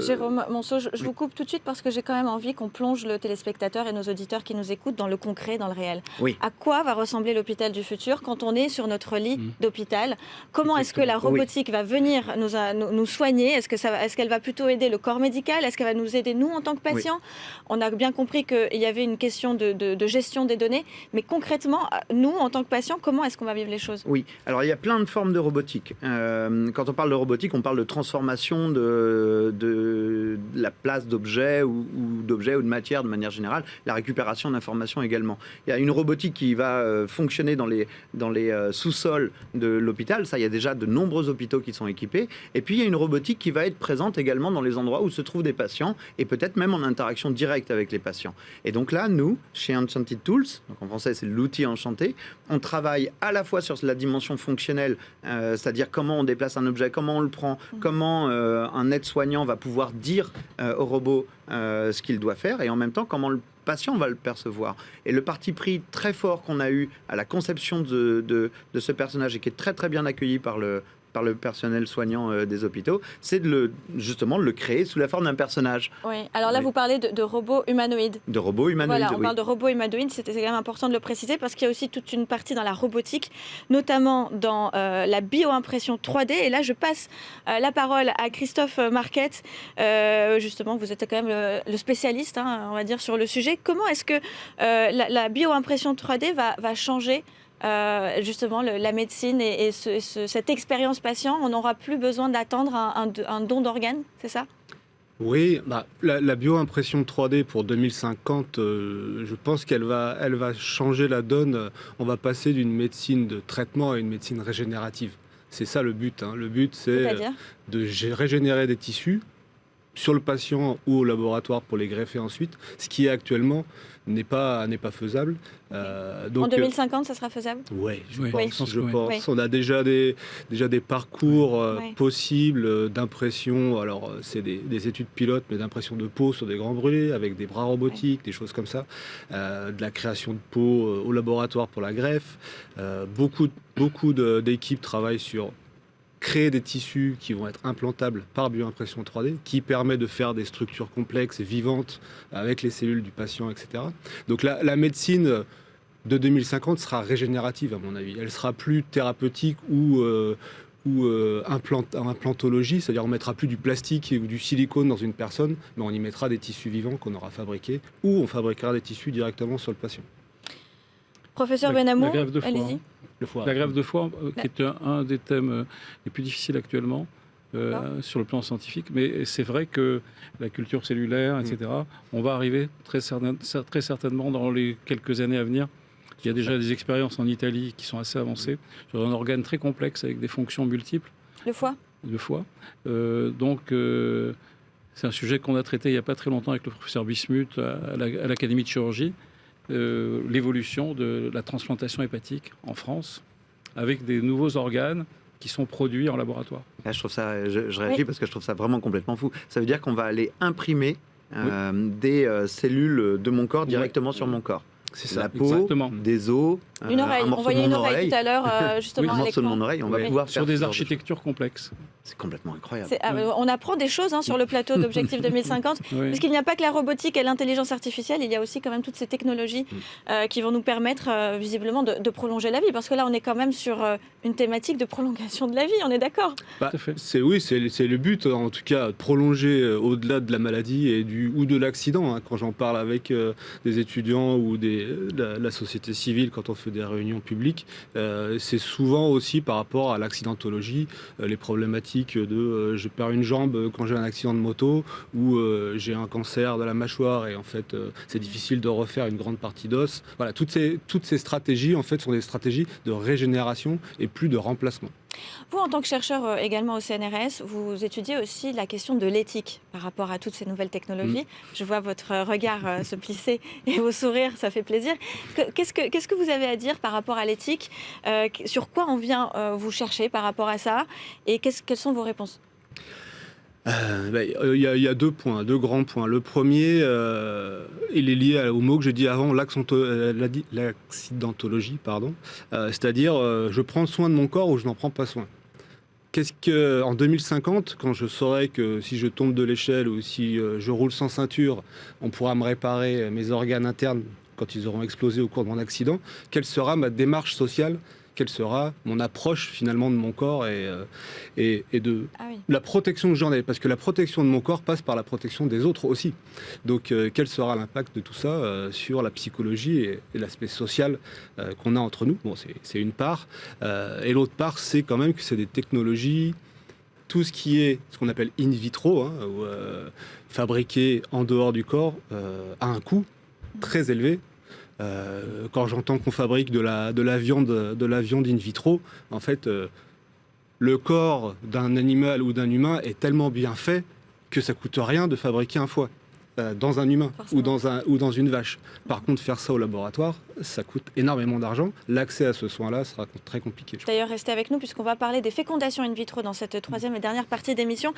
Jérôme Monceau, je vous coupe tout de suite parce que j'ai quand même envie qu'on plonge le téléspectateur et nos auditeurs qui nous écoutent dans le concret, dans le réel. Oui. À quoi va ressembler l'hôpital du futur quand on est sur notre lit d'hôpital? Comment est-ce que la robotique va venir nous soigner? Est-ce qu'elle va plutôt aider le corps médical? Est-ce qu'elle va nous aider nous en tant que patients? On a bien compris qu'il y avait une question de gestion des données, mais concrètement, nous en tant que patients, comment est-ce qu'on va vivre les choses? Oui, alors il y a plein de formes de robotique. Quand on parle de robotique, on parle de transformation de la place d'objets ou d'objets ou de matière de manière générale, la récupération d'informations également. Il y a une robotique qui va fonctionner dans les sous-sols de l'hôpital. Ça, il y a déjà de nombreux hôpitaux qui sont équipés. Et puis il y a une robotique qui va être présente également dans les endroits où se trouvent des patients et peut-être même en interaction directe avec les patients. Et donc là, nous, chez Enchanted Tools, donc en français c'est l'outil enchanté, on travaille à la fois sur la dimension fonctionnelle, c'est-à-dire comment on déplace un objet, comment on le prend, comment un aide-soignant va pouvoir dire au robot ce qu'il doit faire, et en même temps comment le patient va le percevoir. Et le parti pris très fort qu'on a eu à la conception de ce personnage et qui est très très bien accueilli par le personnel soignant des hôpitaux, c'est justement de le créer sous la forme d'un personnage. Oui, alors là, Oui. vous parlez de robots humanoïdes. De robots humanoïdes, Voilà, on oui. parle de robots humanoïdes, c'est quand même important de le préciser parce qu'il y a aussi toute une partie dans la robotique, notamment dans la bioimpression 3D. Et là, je passe la parole à Christophe Marquette. Justement, vous êtes quand même le spécialiste, on va dire, sur le sujet. Comment est-ce que la bioimpression 3D va changer justement la médecine et cette expérience patient? On n'aura plus besoin d'attendre un don d'organes, c'est ça? Oui, la bioimpression 3D pour 2050, je pense qu'elle va changer la donne. On va passer d'une médecine de traitement à une médecine régénérative. C'est ça le but. Le but, c'est C'est-à-dire de régénérer des tissus sur le patient ou au laboratoire pour les greffer ensuite, ce qui actuellement n'est pas faisable. En 2050, ça sera faisable? Oui, je Oui, pense. oui. Oui. On a déjà des parcours Oui. possibles d'impression. Alors, c'est des études pilotes, mais d'impression de peau sur des grands brûlés, avec des bras robotiques, des choses comme ça. De la création de peau au laboratoire pour la greffe. Beaucoup d'équipes travaillent sur créer des tissus qui vont être implantables par bioimpression 3D, qui permet de faire des structures complexes et vivantes avec les cellules du patient, etc. Donc la médecine de 2050 sera régénérative, à mon avis. Elle sera plus thérapeutique ou implantologie, c'est-à-dire on ne mettra plus du plastique ou du silicone dans une personne, mais on y mettra des tissus vivants qu'on aura fabriqués, ou on fabriquera des tissus directement sur le patient. Professeur Benamou, allez-y. La greffe de foie, qui est un des thèmes les plus difficiles actuellement sur le plan scientifique, mais c'est vrai que la culture cellulaire, etc., on va arriver très certainement dans les quelques années à venir. Il y a déjà des expériences en Italie qui sont assez avancées sur un organe très complexe avec des fonctions multiples. Le foie. Le foie. C'est un sujet qu'on a traité il n'y a pas très longtemps avec le professeur Bismuth à l'Académie de chirurgie. L'évolution de la transplantation hépatique en France avec des nouveaux organes qui sont produits en laboratoire. Là, je réagis parce que je trouve ça vraiment complètement fou. Ça veut dire qu'on va aller imprimer des cellules de mon corps directement sur mon corps. C'est ça. La peau, exactement. Des os, Une oreille. On voyait une oreille tout à l'heure, justement, un à morceau de l'écran. mon oreille, on va pouvoir sur faire des ce genre de architectures complexes. choses. C'est complètement incroyable. On apprend des choses sur le plateau d'Objectif 2050, Oui. parce qu'il n'y a pas que la robotique et l'intelligence artificielle, il y a aussi quand même toutes ces technologies qui vont nous permettre visiblement de prolonger la vie, parce que là on est quand même sur une thématique de prolongation de la vie, on est d'accord? C'est le but, en tout cas, de prolonger au-delà de la maladie ou de l'accident. Quand j'en parle avec des étudiants ou la société civile, quand on fait des réunions publiques, c'est souvent aussi par rapport à l'accidentologie, les problématiques de je perds une jambe quand j'ai un accident de moto ou j'ai un cancer de la mâchoire et en fait c'est difficile de refaire une grande partie d'os. Voilà, toutes ces stratégies en fait sont des stratégies de régénération et plus de remplacement. Vous, en tant que chercheur également au CNRS, vous étudiez aussi la question de l'éthique par rapport à toutes ces nouvelles technologies. Je vois votre regard se plisser et vos sourires, ça fait plaisir. Qu'est-ce que vous avez à dire par rapport à l'éthique? Sur quoi on vient vous chercher par rapport à ça? Et quelles sont vos réponses? Il y a deux grands points. Le premier, il est lié au mot que j'ai dit avant, l'accidentologie, c'est-à-dire je prends soin de mon corps ou je n'en prends pas soin. En 2050, quand je saurai que si je tombe de l'échelle ou si je roule sans ceinture, on pourra me réparer mes organes internes quand ils auront explosé au cours de mon accident, quelle sera ma démarche sociale? Quelle sera mon approche finalement de mon corps et de la protection que j'en ai, parce que la protection de mon corps passe par la protection des autres aussi. Donc quel sera l'impact de tout ça sur la psychologie et l'aspect social qu'on a entre nous? Bon, c'est une part. Et l'autre part, c'est quand même que c'est des technologies, tout ce qui est ce qu'on appelle in vitro, fabriqué en dehors du corps, a un coût très élevé. Quand j'entends qu'on fabrique de la viande in vitro, en fait, le corps d'un animal ou d'un humain est tellement bien fait que ça coûte rien de fabriquer un foie dans un humain ou dans une vache. Par contre, faire ça au laboratoire, ça coûte énormément d'argent. L'accès à ce soin-là sera très compliqué. D'ailleurs, restez avec nous puisqu'on va parler des fécondations in vitro dans cette troisième et dernière partie d'émission.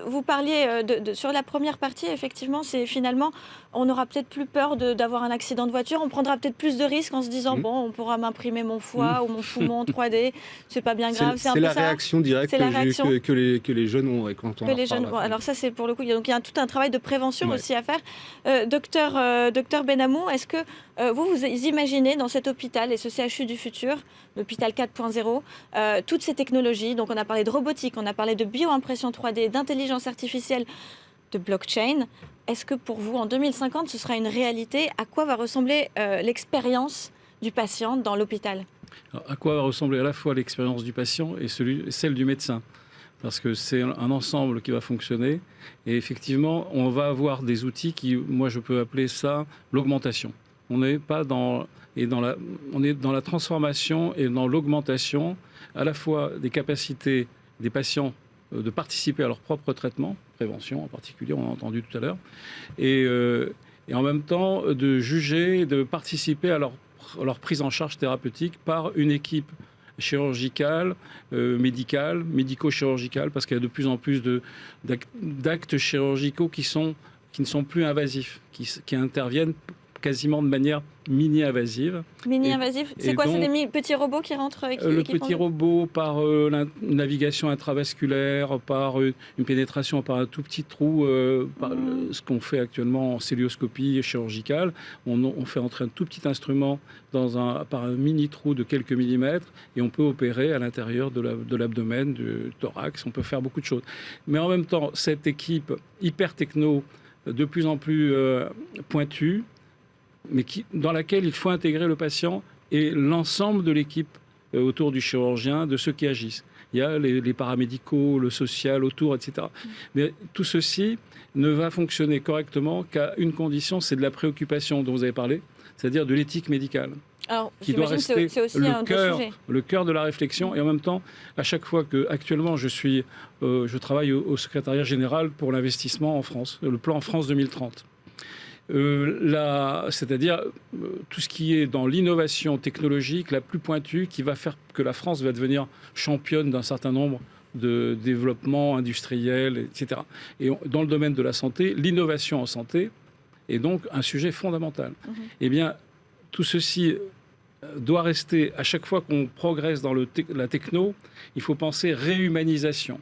Vous parliez sur la première partie, effectivement, c'est finalement, on aura peut-être plus peur d'avoir un accident de voiture, on prendra peut-être plus de risques en se disant, bon, on pourra m'imprimer mon foie ou mon poumon en 3D, c'est pas bien grave. C'est la réaction directe que les jeunes ont quand on alors ça, c'est pour le coup, donc il y a tout un travail de prévention aussi à faire. Docteur Benamou, est-ce que vous imaginez dans cet hôpital et ce CHU du futur, l'hôpital 4.0, toutes ces technologies, donc on a parlé de robotique, on a parlé de bioimpression 3D, d'intelligence artificielle, de blockchain, est-ce que pour vous, en 2050, ce sera une réalité? À quoi va ressembler l'expérience du patient dans l'hôpital? Alors, à quoi va ressembler à la fois l'expérience du patient et celle du médecin? Parce que c'est un ensemble qui va fonctionner. Et effectivement, on va avoir des outils qui, moi, je peux appeler ça l'augmentation. On n'est pas on est dans la transformation et dans l'augmentation à la fois des capacités des patients de participer à leur propre traitement, prévention en particulier, on a entendu tout à l'heure, et en même temps de juger et de participer à leur prise en charge thérapeutique par une équipe chirurgicale, médicale, médico-chirurgicale, parce qu'il y a de plus en plus d'actes chirurgicaux qui ne sont plus invasifs, qui interviennent quasiment de manière mini-invasive. Mini-invasif, c'est et quoi? C'est donc, des petits robots qui rentrent et qui le qui font petit robot, par la navigation intravasculaire, par une pénétration par un tout petit trou, par ce qu'on fait actuellement en célioscopie chirurgicale, on fait entrer un tout petit instrument par un mini trou de quelques millimètres et on peut opérer à l'intérieur de l'abdomen, du thorax, on peut faire beaucoup de choses. Mais en même temps, cette équipe hyper techno, de plus en plus pointue, mais dans laquelle il faut intégrer le patient et l'ensemble de l'équipe autour du chirurgien, de ceux qui agissent. Il y a les paramédicaux, le social autour, etc. Mais tout ceci ne va fonctionner correctement qu'à une condition, c'est de la préoccupation dont vous avez parlé, c'est-à-dire de l'éthique médicale. Alors, Qui doit j'imagine rester c'est aussi un des sujets. le cœur de la réflexion. Et en même temps, à chaque fois que, actuellement, je travaille au secrétariat général pour l'investissement en France, le plan France 2030. C'est-à-dire tout ce qui est dans l'innovation technologique la plus pointue qui va faire que la France va devenir championne d'un certain nombre de développements industriels, etc. Et dans le domaine de la santé, l'innovation en santé est donc un sujet fondamental. Eh bien, tout ceci doit rester, à chaque fois qu'on progresse dans la techno, il faut penser réhumanisation.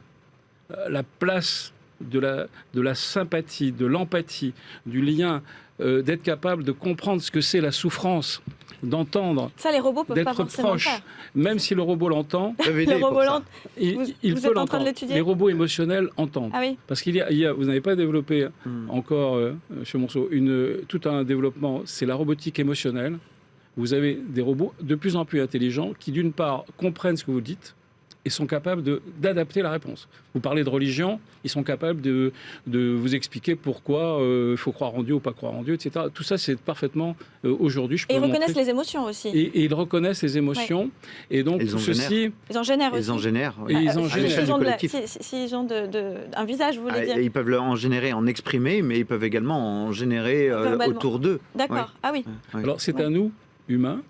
La place de la sympathie, de l'empathie, du lien, d'être capable de comprendre ce que c'est la souffrance, d'entendre, Ça, les robots peuvent pas d'être forcément proche, faire. même si le robot l'entend, Le robot lent. il Vous peut êtes en train de l'entendre. l'étudier? Les robots émotionnels entendent. Ah oui. Parce qu'il y a, vous n'avez pas développé encore, chez Monceau, tout un développement, c'est la robotique émotionnelle. Vous avez des robots de plus en plus intelligents qui, d'une part, comprennent ce que vous dites et sont capables d'adapter la réponse. Vous parlez de religion, ils sont capables de vous expliquer pourquoi il faut croire en Dieu ou pas croire en Dieu, etc. Tout ça, c'est parfaitement, aujourd'hui, je peux Et ils vous reconnaissent montrer. les émotions aussi. Et ils reconnaissent les émotions. Et donc, Ils tout en ceci... Ils en génèrent aussi. Ils en génèrent. Et ils en à l'échelle génèrent. du collectif. S'ils ont un visage, vous voulez Ah, dire? et ils peuvent en générer, en exprimer, mais ils peuvent également en générer Verbalement. autour d'eux. D'accord. Ah oui. Ouais. Alors, c'est à nous, humains,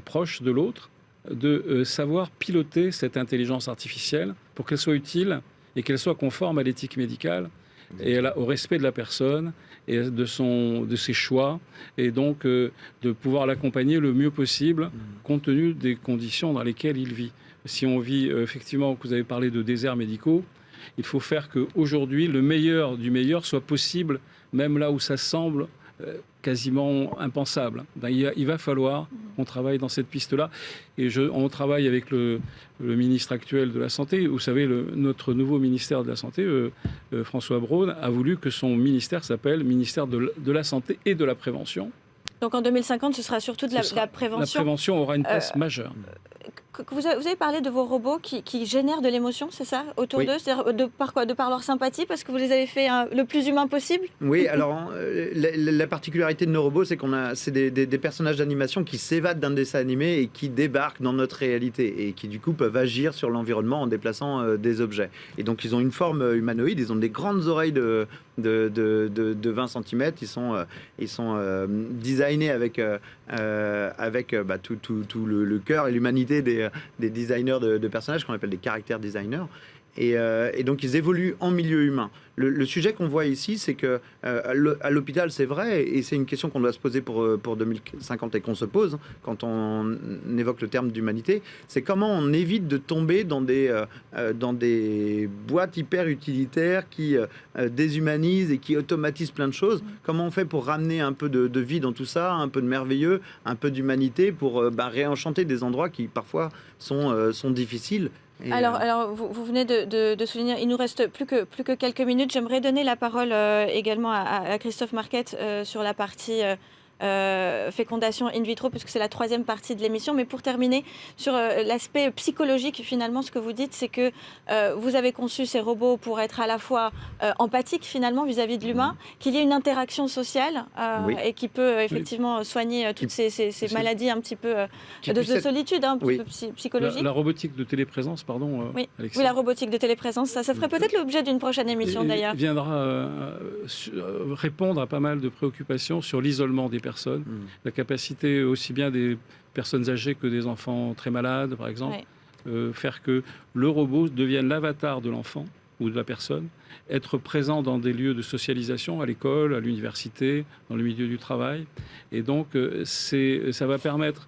proches de l'autre, de savoir piloter cette intelligence artificielle pour qu'elle soit utile et qu'elle soit conforme à l'éthique médicale et au respect de la personne et de ses choix, et donc de pouvoir l'accompagner le mieux possible compte tenu des conditions dans lesquelles il vit. Si on vit, effectivement, vous avez parlé de déserts médicaux, il faut faire qu'aujourd'hui, le meilleur du meilleur soit possible, même là où ça semble quasiment impensable. Il va falloir qu'on travaille dans cette piste-là. Et on travaille avec le ministre actuel de la Santé. Vous savez, notre nouveau ministère de la Santé, François Braun, a voulu que son ministère s'appelle ministère de la Santé et de la Prévention. Donc en 2050, ce sera surtout de la prévention. La prévention aura une place majeure. Vous avez parlé de vos robots qui génèrent de l'émotion, c'est ça, autour d'eux? C'est-à-dire par quoi? De par leur sympathie, parce que vous les avez fait le plus humain possible? Oui, alors la particularité de nos robots, c'est c'est des personnages d'animation qui s'évadent d'un dessin animé et qui débarquent dans notre réalité et qui du coup peuvent agir sur l'environnement en déplaçant des objets. Et donc ils ont une forme humanoïde, ils ont des grandes oreilles de 20 cm, ils sont designés avec tout le cœur et l'humanité des designers de personnages qu'on appelle des caractères designers. Et donc ils évoluent en milieu humain. Le sujet qu'on voit ici, c'est que à l'hôpital, c'est vrai, et c'est une question qu'on doit se poser pour 2050 et qu'on se pose quand on évoque le terme d'humanité, c'est comment on évite de tomber dans des boîtes hyper utilitaires qui déshumanisent et qui automatisent plein de choses. Comment on fait pour ramener un peu de vie dans tout ça, un peu de merveilleux, un peu d'humanité pour réenchanter des endroits qui parfois sont difficiles. Alors vous venez de souligner, il nous reste plus que quelques minutes. J'aimerais donner la parole également à Christophe Marquette sur la partie fécondation in vitro, puisque c'est la troisième partie de l'émission. Mais pour terminer, sur l'aspect psychologique, finalement, ce que vous dites, c'est que vous avez conçu ces robots pour être à la fois empathiques, finalement, vis-à-vis de l'humain, qu'il y ait une interaction sociale et qui peut effectivement soigner toutes ces maladies un petit peu de solitude, un petit peu psychologique. La robotique de téléprésence, pardon, oui, Alexis. la robotique de téléprésence, ça ferait peut-être l'objet d'une prochaine émission, d'ailleurs. Viendra répondre à pas mal de préoccupations sur l'isolement des personnes, la capacité aussi bien des personnes âgées que des enfants très malades, par exemple, faire que le robot devienne l'avatar de l'enfant ou de la personne, être présent dans des lieux de socialisation, à l'école, à l'université, dans le milieu du travail. Et donc, ça va permettre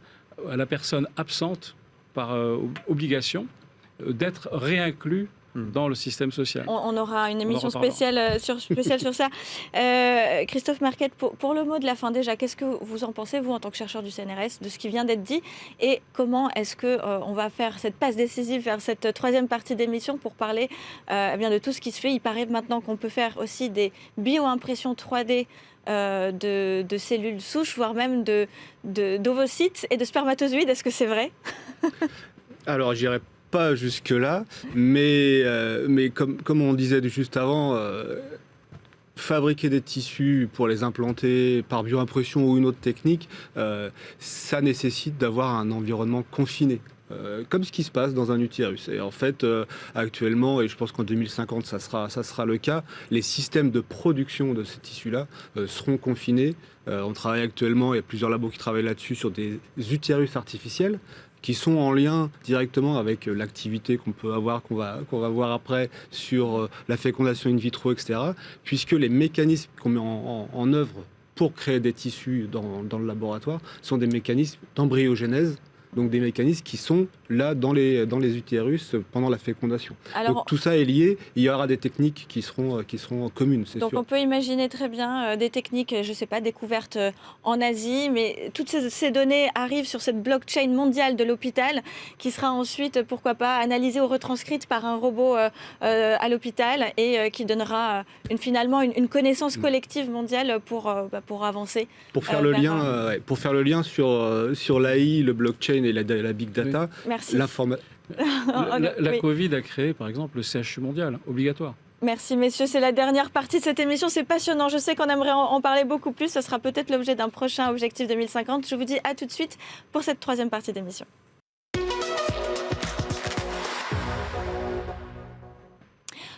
à la personne absente, par obligation, d'être réinclus dans le système social. On aura une émission spéciale sur ça. Christophe Marquette, pour le mot de la fin déjà, qu'est-ce que vous en pensez, vous, en tant que chercheur du CNRS, de ce qui vient d'être dit, et comment est-ce qu'on va faire cette passe décisive vers cette troisième partie d'émission pour parler de tout ce qui se fait. Il paraît maintenant qu'on peut faire aussi des bio-impressions 3D de cellules souches, voire même d'ovocytes et de spermatozoïdes. Est-ce que c'est vrai? Alors, j'irai pas jusque-là, mais comme on disait juste avant, fabriquer des tissus pour les implanter par bioimpression ou une autre technique, ça nécessite d'avoir un environnement confiné. Comme ce qui se passe dans un utérus. Et en fait, actuellement, et je pense qu'en 2050, ça sera le cas, les systèmes de production de ces tissus-là seront confinés. On travaille actuellement, il y a plusieurs labos qui travaillent là-dessus, sur des utérus artificiels qui sont en lien directement avec l'activité qu'on peut avoir, qu'on va voir après sur la fécondation in vitro, etc. Puisque les mécanismes qu'on met en œuvre pour créer des tissus dans le laboratoire sont des mécanismes d'embryogénèse, donc des mécanismes qui sont là dans les utérus pendant la fécondation. Alors, donc tout ça est lié, il y aura des techniques qui seront communes, c'est sûr. Donc on peut imaginer très bien des techniques, je ne sais pas, découvertes en Asie, mais toutes ces données arrivent sur cette blockchain mondiale de l'hôpital qui sera ensuite, pourquoi pas, analysée ou retranscrite par un robot à l'hôpital et qui donnera finalement une connaissance collective mondiale pour avancer. Pour faire le lien sur l'AI, le blockchain et la big data. Oui. La Covid a créé, par exemple, le CHU mondial, obligatoire. Merci messieurs, c'est la dernière partie de cette émission, c'est passionnant, je sais qu'on aimerait en parler beaucoup plus, ce sera peut-être l'objet d'un prochain Objectif 2050. Je vous dis à tout de suite pour cette troisième partie d'émission.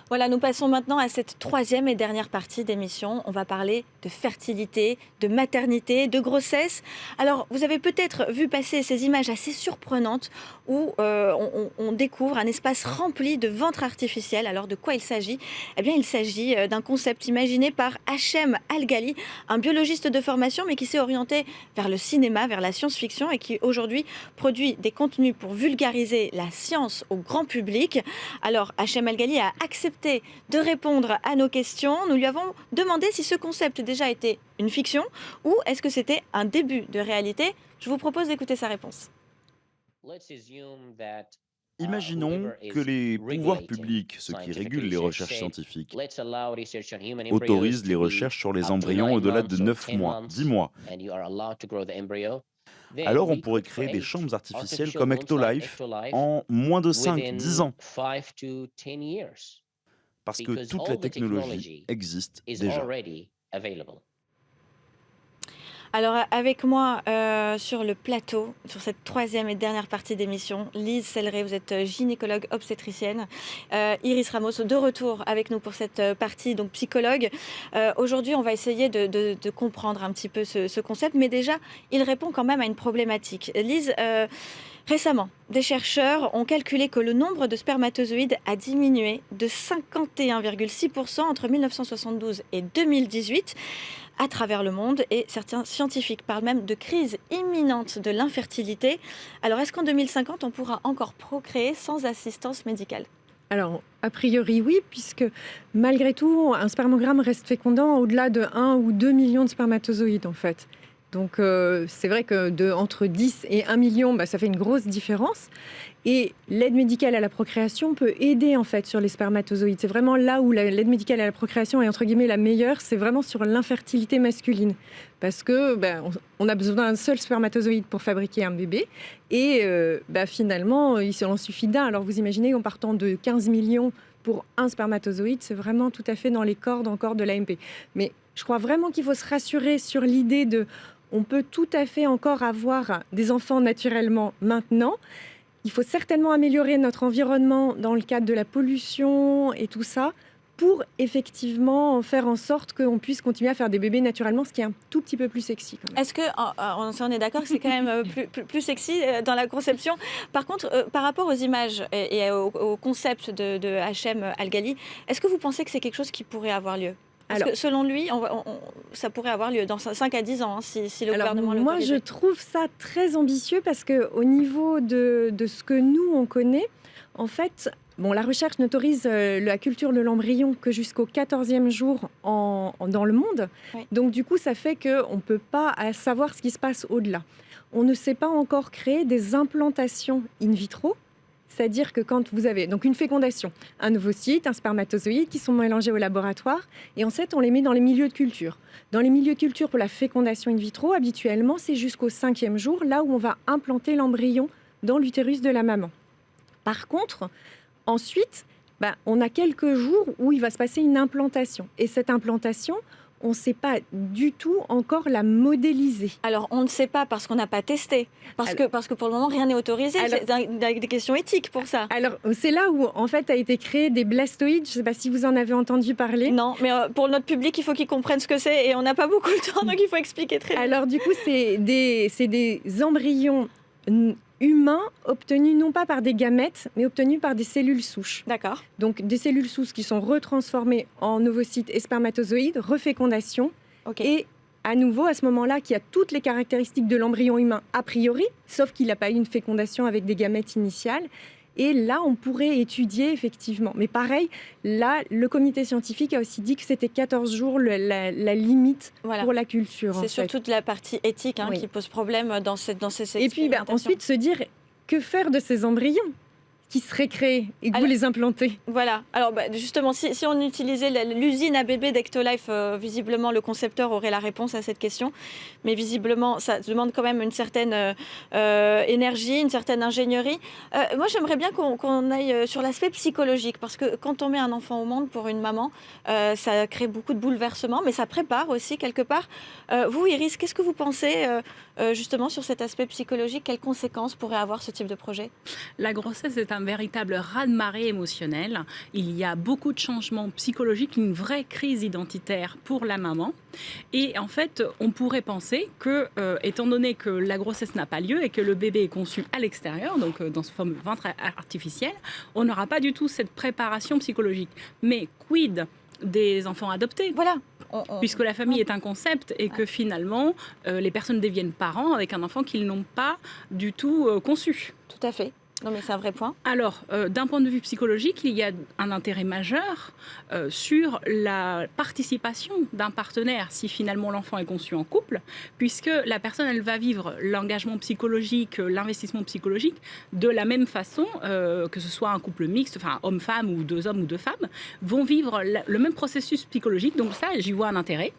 Voilà, nous passons maintenant à cette troisième et dernière partie d'émission. On va parler de fertilité, de maternité, de grossesse. Alors, vous avez peut-être vu passer ces images assez surprenantes où on découvre un espace rempli de ventres artificiels. Alors, de quoi il s'agit ? Eh bien, il s'agit d'un concept imaginé par Hachem Al-Ghali, un biologiste de formation, mais qui s'est orienté vers le cinéma, vers la science-fiction et qui aujourd'hui produit des contenus pour vulgariser la science au grand public. Alors, Hachem Al-Ghali a accepté de répondre à nos questions. Nous lui avons demandé si ce concept déjà était une fiction ou est-ce que c'était un début de réalité. Je vous propose d'écouter sa réponse. Imaginons que les pouvoirs publics, ceux qui régulent les recherches scientifiques, autorisent les recherches sur les embryons au-delà de 9 mois, 10 mois. Alors on pourrait créer des chambres artificielles comme Ectolife en moins de 5-10 ans. Parce que toute la technologie existe déjà. Alors avec moi sur le plateau, sur cette troisième et dernière partie d'émission, Lise Selleret, vous êtes gynécologue obstétricienne. Iris Ramos, de retour avec nous pour cette partie, donc psychologue. Aujourd'hui, on va essayer de comprendre un petit peu ce concept, mais déjà, il répond quand même à une problématique. Lise, récemment, des chercheurs ont calculé que le nombre de spermatozoïdes a diminué de 51,6% entre 1972 et 2018 à travers le monde, et certains scientifiques parlent même de crise imminente de l'infertilité. Alors, est-ce qu'en 2050, on pourra encore procréer sans assistance médicale ? Alors, a priori, oui, puisque malgré tout, un spermogramme reste fécondant au-delà de 1 ou 2 millions de spermatozoïdes, en fait. Donc, c'est vrai que entre 10 et 1 million, ça fait une grosse différence. Et l'aide médicale à la procréation peut aider, en fait, sur les spermatozoïdes. C'est vraiment là où l'aide médicale à la procréation est, entre guillemets, la meilleure. C'est vraiment sur l'infertilité masculine. Parce que on a besoin d'un seul spermatozoïde pour fabriquer un bébé. Et finalement, il en suffit d'un. Alors, vous imaginez, en partant de 15 millions pour un spermatozoïde, c'est vraiment tout à fait dans les cordes encore de l'AMP. Mais je crois vraiment qu'il faut se rassurer sur l'idée de... On peut tout à fait encore avoir des enfants naturellement maintenant. Il faut certainement améliorer notre environnement dans le cadre de la pollution et tout ça pour effectivement faire en sorte qu'on puisse continuer à faire des bébés naturellement, ce qui est un tout petit peu plus sexy quand même. Est-ce que, on est d'accord que c'est quand même plus sexy dans la conception. Par contre, par rapport aux images et au concept de H.M. Al-Ghali, est-ce que vous pensez que c'est quelque chose qui pourrait avoir lieu ? Parce que selon lui, ça pourrait avoir lieu dans 5 à 10 ans, hein, si le gouvernement le moi, je trouve ça très ambitieux parce qu'au niveau de ce que nous, on connaît, en fait, la recherche n'autorise la culture de l'embryon que jusqu'au 14e jour dans le monde. Oui. Donc, du coup, ça fait qu'on ne peut pas savoir ce qui se passe au-delà. On ne sait pas encore créer des implantations in vitro. C'est-à-dire que quand vous avez donc une fécondation, un ovocyte, un spermatozoïde qui sont mélangés au laboratoire, et ensuite on les met dans les milieux de culture. Dans les milieux de culture pour la fécondation in vitro, habituellement, c'est jusqu'au 5e jour, là où on va implanter l'embryon dans l'utérus de la maman. Par contre, ensuite, on a quelques jours où il va se passer une implantation. Et cette implantation, on ne sait pas du tout encore la modéliser. Alors, on ne sait pas parce qu'on n'a pas testé. Parce que pour le moment, rien n'est autorisé. Il y a des questions éthiques pour ça. Alors, c'est là où, en fait, a été créé des blastoïdes. Je ne sais pas si vous en avez entendu parler. Non, mais pour notre public, il faut qu'ils comprennent ce que c'est. Et on n'a pas beaucoup de temps, donc il faut expliquer très bien. Alors, du coup, c'est des embryons humains obtenus non pas par des gamètes, mais obtenus par des cellules souches. D'accord. Donc des cellules souches qui sont retransformées en ovocytes et spermatozoïdes, refécondation. Okay. Et à nouveau, à ce moment-là, qui a toutes les caractéristiques de l'embryon humain a priori, sauf qu'il n'a pas eu une fécondation avec des gamètes initiales. Et là, on pourrait étudier effectivement. Mais pareil, là, le comité scientifique a aussi dit que c'était 14 jours la limite pour la culture. C'est surtout la partie éthique qui pose problème dans ces Et puis ensuite, se dire, que faire de ces embryons qui seraient créés et que vous les implantez. Voilà. Alors justement, si on utilisait l'usine à bébé d'Ectolife, visiblement le concepteur aurait la réponse à cette question. Mais visiblement, ça demande quand même une certaine énergie, une certaine ingénierie. Moi, j'aimerais bien qu'on aille sur l'aspect psychologique, parce que quand on met un enfant au monde pour une maman, ça crée beaucoup de bouleversements, mais ça prépare aussi quelque part. Vous, Iris, qu'est-ce que vous pensez justement sur cet aspect psychologique? Quelles conséquences pourrait avoir ce type de projet? La grossesse est un véritable raz-de-marée émotionnel. Il y a beaucoup de changements psychologiques, une vraie crise identitaire pour la maman. Et en fait, on pourrait penser que, étant donné que la grossesse n'a pas lieu et que le bébé est conçu à l'extérieur, donc dans ce fameux ventre artificiel, on n'aura pas du tout cette préparation psychologique. Mais quid des enfants adoptés? Voilà. Puisque la famille est un concept et que finalement, les personnes deviennent parents avec un enfant qu'ils n'ont pas du tout conçu. Tout à fait. Non, mais c'est un vrai point. Alors, d'un point de vue psychologique, il y a un intérêt majeur sur la participation d'un partenaire si finalement l'enfant est conçu en couple, puisque la personne, elle va vivre l'engagement psychologique, l'investissement psychologique de la même façon, que ce soit un couple mixte, enfin homme-femme ou deux hommes ou deux femmes, vont vivre le même processus psychologique. Donc ça, j'y vois un intérêt.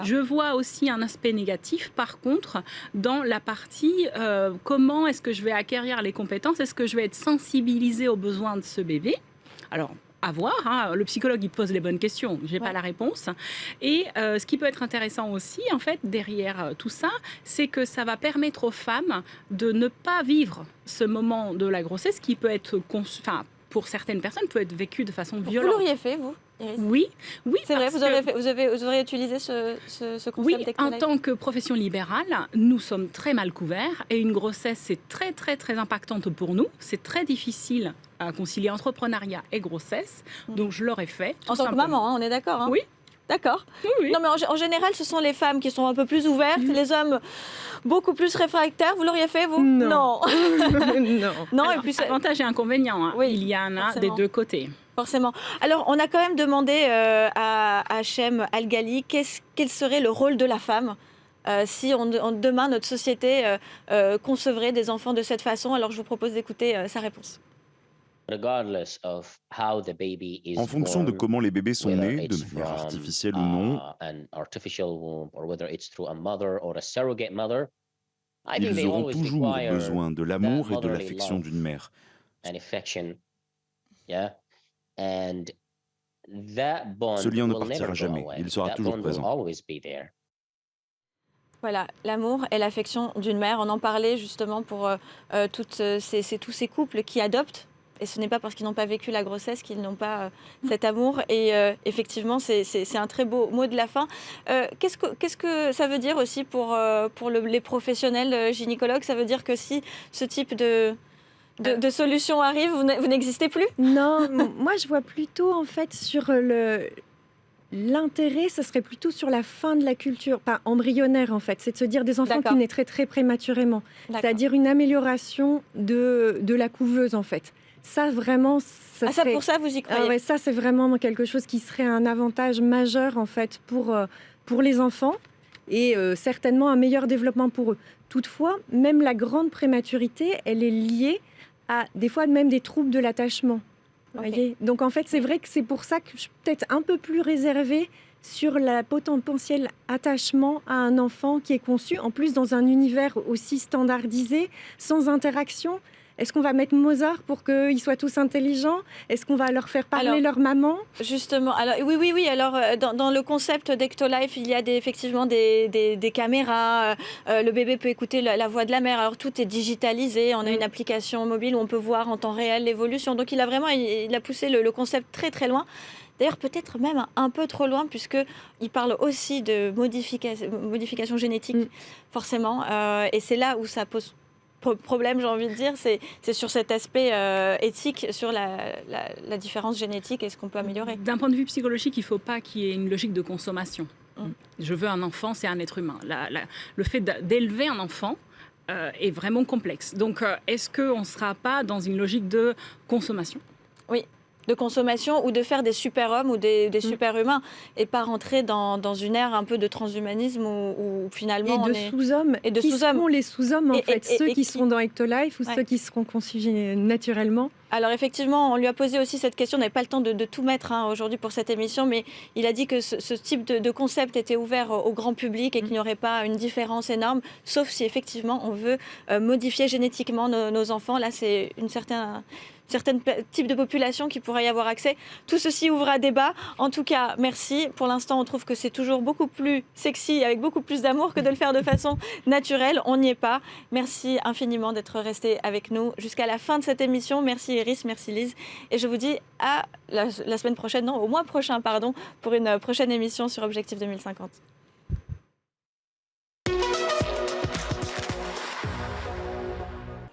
Je vois aussi un aspect négatif, par contre, dans la partie comment est-ce que je vais acquérir les compétences, est-ce que je vais être sensibilisée aux besoins de ce bébé. Alors, à voir, le psychologue il pose les bonnes questions, je n'ai pas la réponse. Et ce qui peut être intéressant aussi, en fait, derrière tout ça, c'est que ça va permettre aux femmes de ne pas vivre ce moment de la grossesse qui peut être, pour certaines personnes, peut être vécu de façon violente. Vous l'auriez fait, vous, Iris? Oui, c'est vrai, vous aurez utilisé ce concept. Oui, en tant que profession libérale, nous sommes très mal couverts et une grossesse, c'est très, très, très impactante pour nous. C'est très difficile à concilier entrepreneuriat et grossesse, donc je l'aurais fait. En tant que maman, on est d'accord? Oui. D'accord. Oui. Non, mais en général, ce sont les femmes qui sont un peu plus ouvertes, les hommes beaucoup plus réfractaires. Vous l'auriez fait, vous? Non. Non. Non. Alors, et puis avantage et inconvénient. Oui, il y en a des deux côtés. Forcément. Alors, on a quand même demandé à H.M. Al-Ghali quel serait le rôle de la femme si demain notre société concevrait des enfants de cette façon. Alors, je vous propose d'écouter sa réponse. En fonction de comment les bébés sont nés, de manière artificielle ou non, ils auront toujours besoin de l'amour et de l'affection d'une mère. Ce lien ne partira jamais, il sera toujours présent. Voilà, l'amour et l'affection d'une mère. On en parlait justement pour tous ces couples qui adoptent Et ce n'est pas parce qu'ils n'ont pas vécu la grossesse qu'ils n'ont pas cet amour. Et effectivement, c'est un très beau mot de la fin. Qu'est-ce que ça veut dire aussi pour les professionnels gynécologues? Ça veut dire que si ce type de solution arrive, vous n'existez plus? Non, moi je vois plutôt en fait sur l'intérêt, ce serait plutôt sur la fin de la culture, pas embryonnaire en fait, c'est de se dire des enfants qui naîtraient très prématurément, c'est-à-dire une amélioration de la couveuse en fait. Ça vraiment, ça pour ça vous y croyez? Ouais, ça c'est vraiment quelque chose qui serait un avantage majeur en fait pour les enfants et certainement un meilleur développement pour eux. Toutefois, même la grande prématurité, elle est liée à des fois même des troubles de l'attachement. Voyez. Donc en fait, c'est vrai que c'est pour ça que je suis peut-être un peu plus réservée sur le potentiel attachement à un enfant qui est conçu, en plus dans un univers aussi standardisé, sans interaction. Est-ce qu'on va mettre Mozart pour qu'ils soient tous intelligents? Est-ce qu'on va leur faire parler leur maman? Justement, alors oui. Alors dans le concept d'Ectolife, il y a effectivement des caméras. Le bébé peut écouter la voix de la mère. Alors tout est digitalisé. On a une application mobile où on peut voir en temps réel l'évolution. Donc il a poussé le concept très très loin. D'ailleurs, peut-être même un peu trop loin, puisqu'il parle aussi de modification génétique, forcément. Et c'est là où ça pose problème, j'ai envie de dire, c'est sur cet aspect éthique, sur la différence génétique et ce qu'on peut améliorer. D'un point de vue psychologique, il ne faut pas qu'il y ait une logique de consommation. Je veux un enfant, c'est un être humain. Le fait d'élever un enfant est vraiment complexe. Donc, est-ce qu'on ne sera pas dans une logique de consommation? Oui. De consommation ou de faire des super-hommes ou des super-humains et pas rentrer dans une ère un peu de transhumanisme où finalement sous-hommes. Et de sous-hommes. Seront les sous-hommes en fait, ceux qui seront dans Ectolife ou ceux qui seront conçus naturellement. Alors effectivement, on lui a posé aussi cette question, on n'avait pas le temps de tout mettre aujourd'hui pour cette émission, mais il a dit que ce type de concept était ouvert au grand public et qu'il n'y aurait pas une différence énorme, sauf si effectivement on veut modifier génétiquement nos enfants. Là, c'est certains types de population qui pourraient y avoir accès. Tout ceci ouvre à débat. En tout cas, merci. Pour l'instant, on trouve que c'est toujours beaucoup plus sexy, avec beaucoup plus d'amour que de le faire de façon naturelle. On n'y est pas. Merci infiniment d'être resté avec nous jusqu'à la fin de cette émission. Merci Iris, merci Lise. Et je vous dis à la semaine prochaine, non, au mois prochain, pardon, pour une prochaine émission sur Objectif 2050.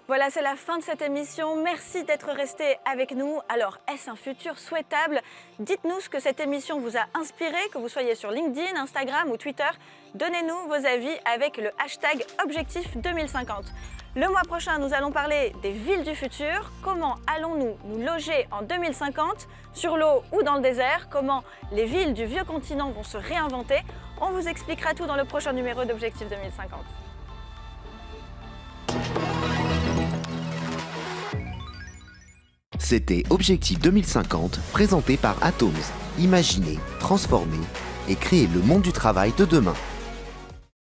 Voilà, c'est la fin de cette émission. Merci d'être resté avec nous. Alors, est-ce un futur souhaitable? Dites-nous ce que cette émission vous a inspiré, que vous soyez sur LinkedIn, Instagram ou Twitter. Donnez-nous vos avis avec le hashtag Objectif 2050. Le mois prochain, nous allons parler des villes du futur. Comment allons-nous nous loger en 2050, sur l'eau ou dans le désert? Comment les villes du vieux continent vont se réinventer? On vous expliquera tout dans le prochain numéro d'Objectif 2050. C'était Objectif 2050, présenté par Atoms. Imaginez, transformer et créer le monde du travail de demain.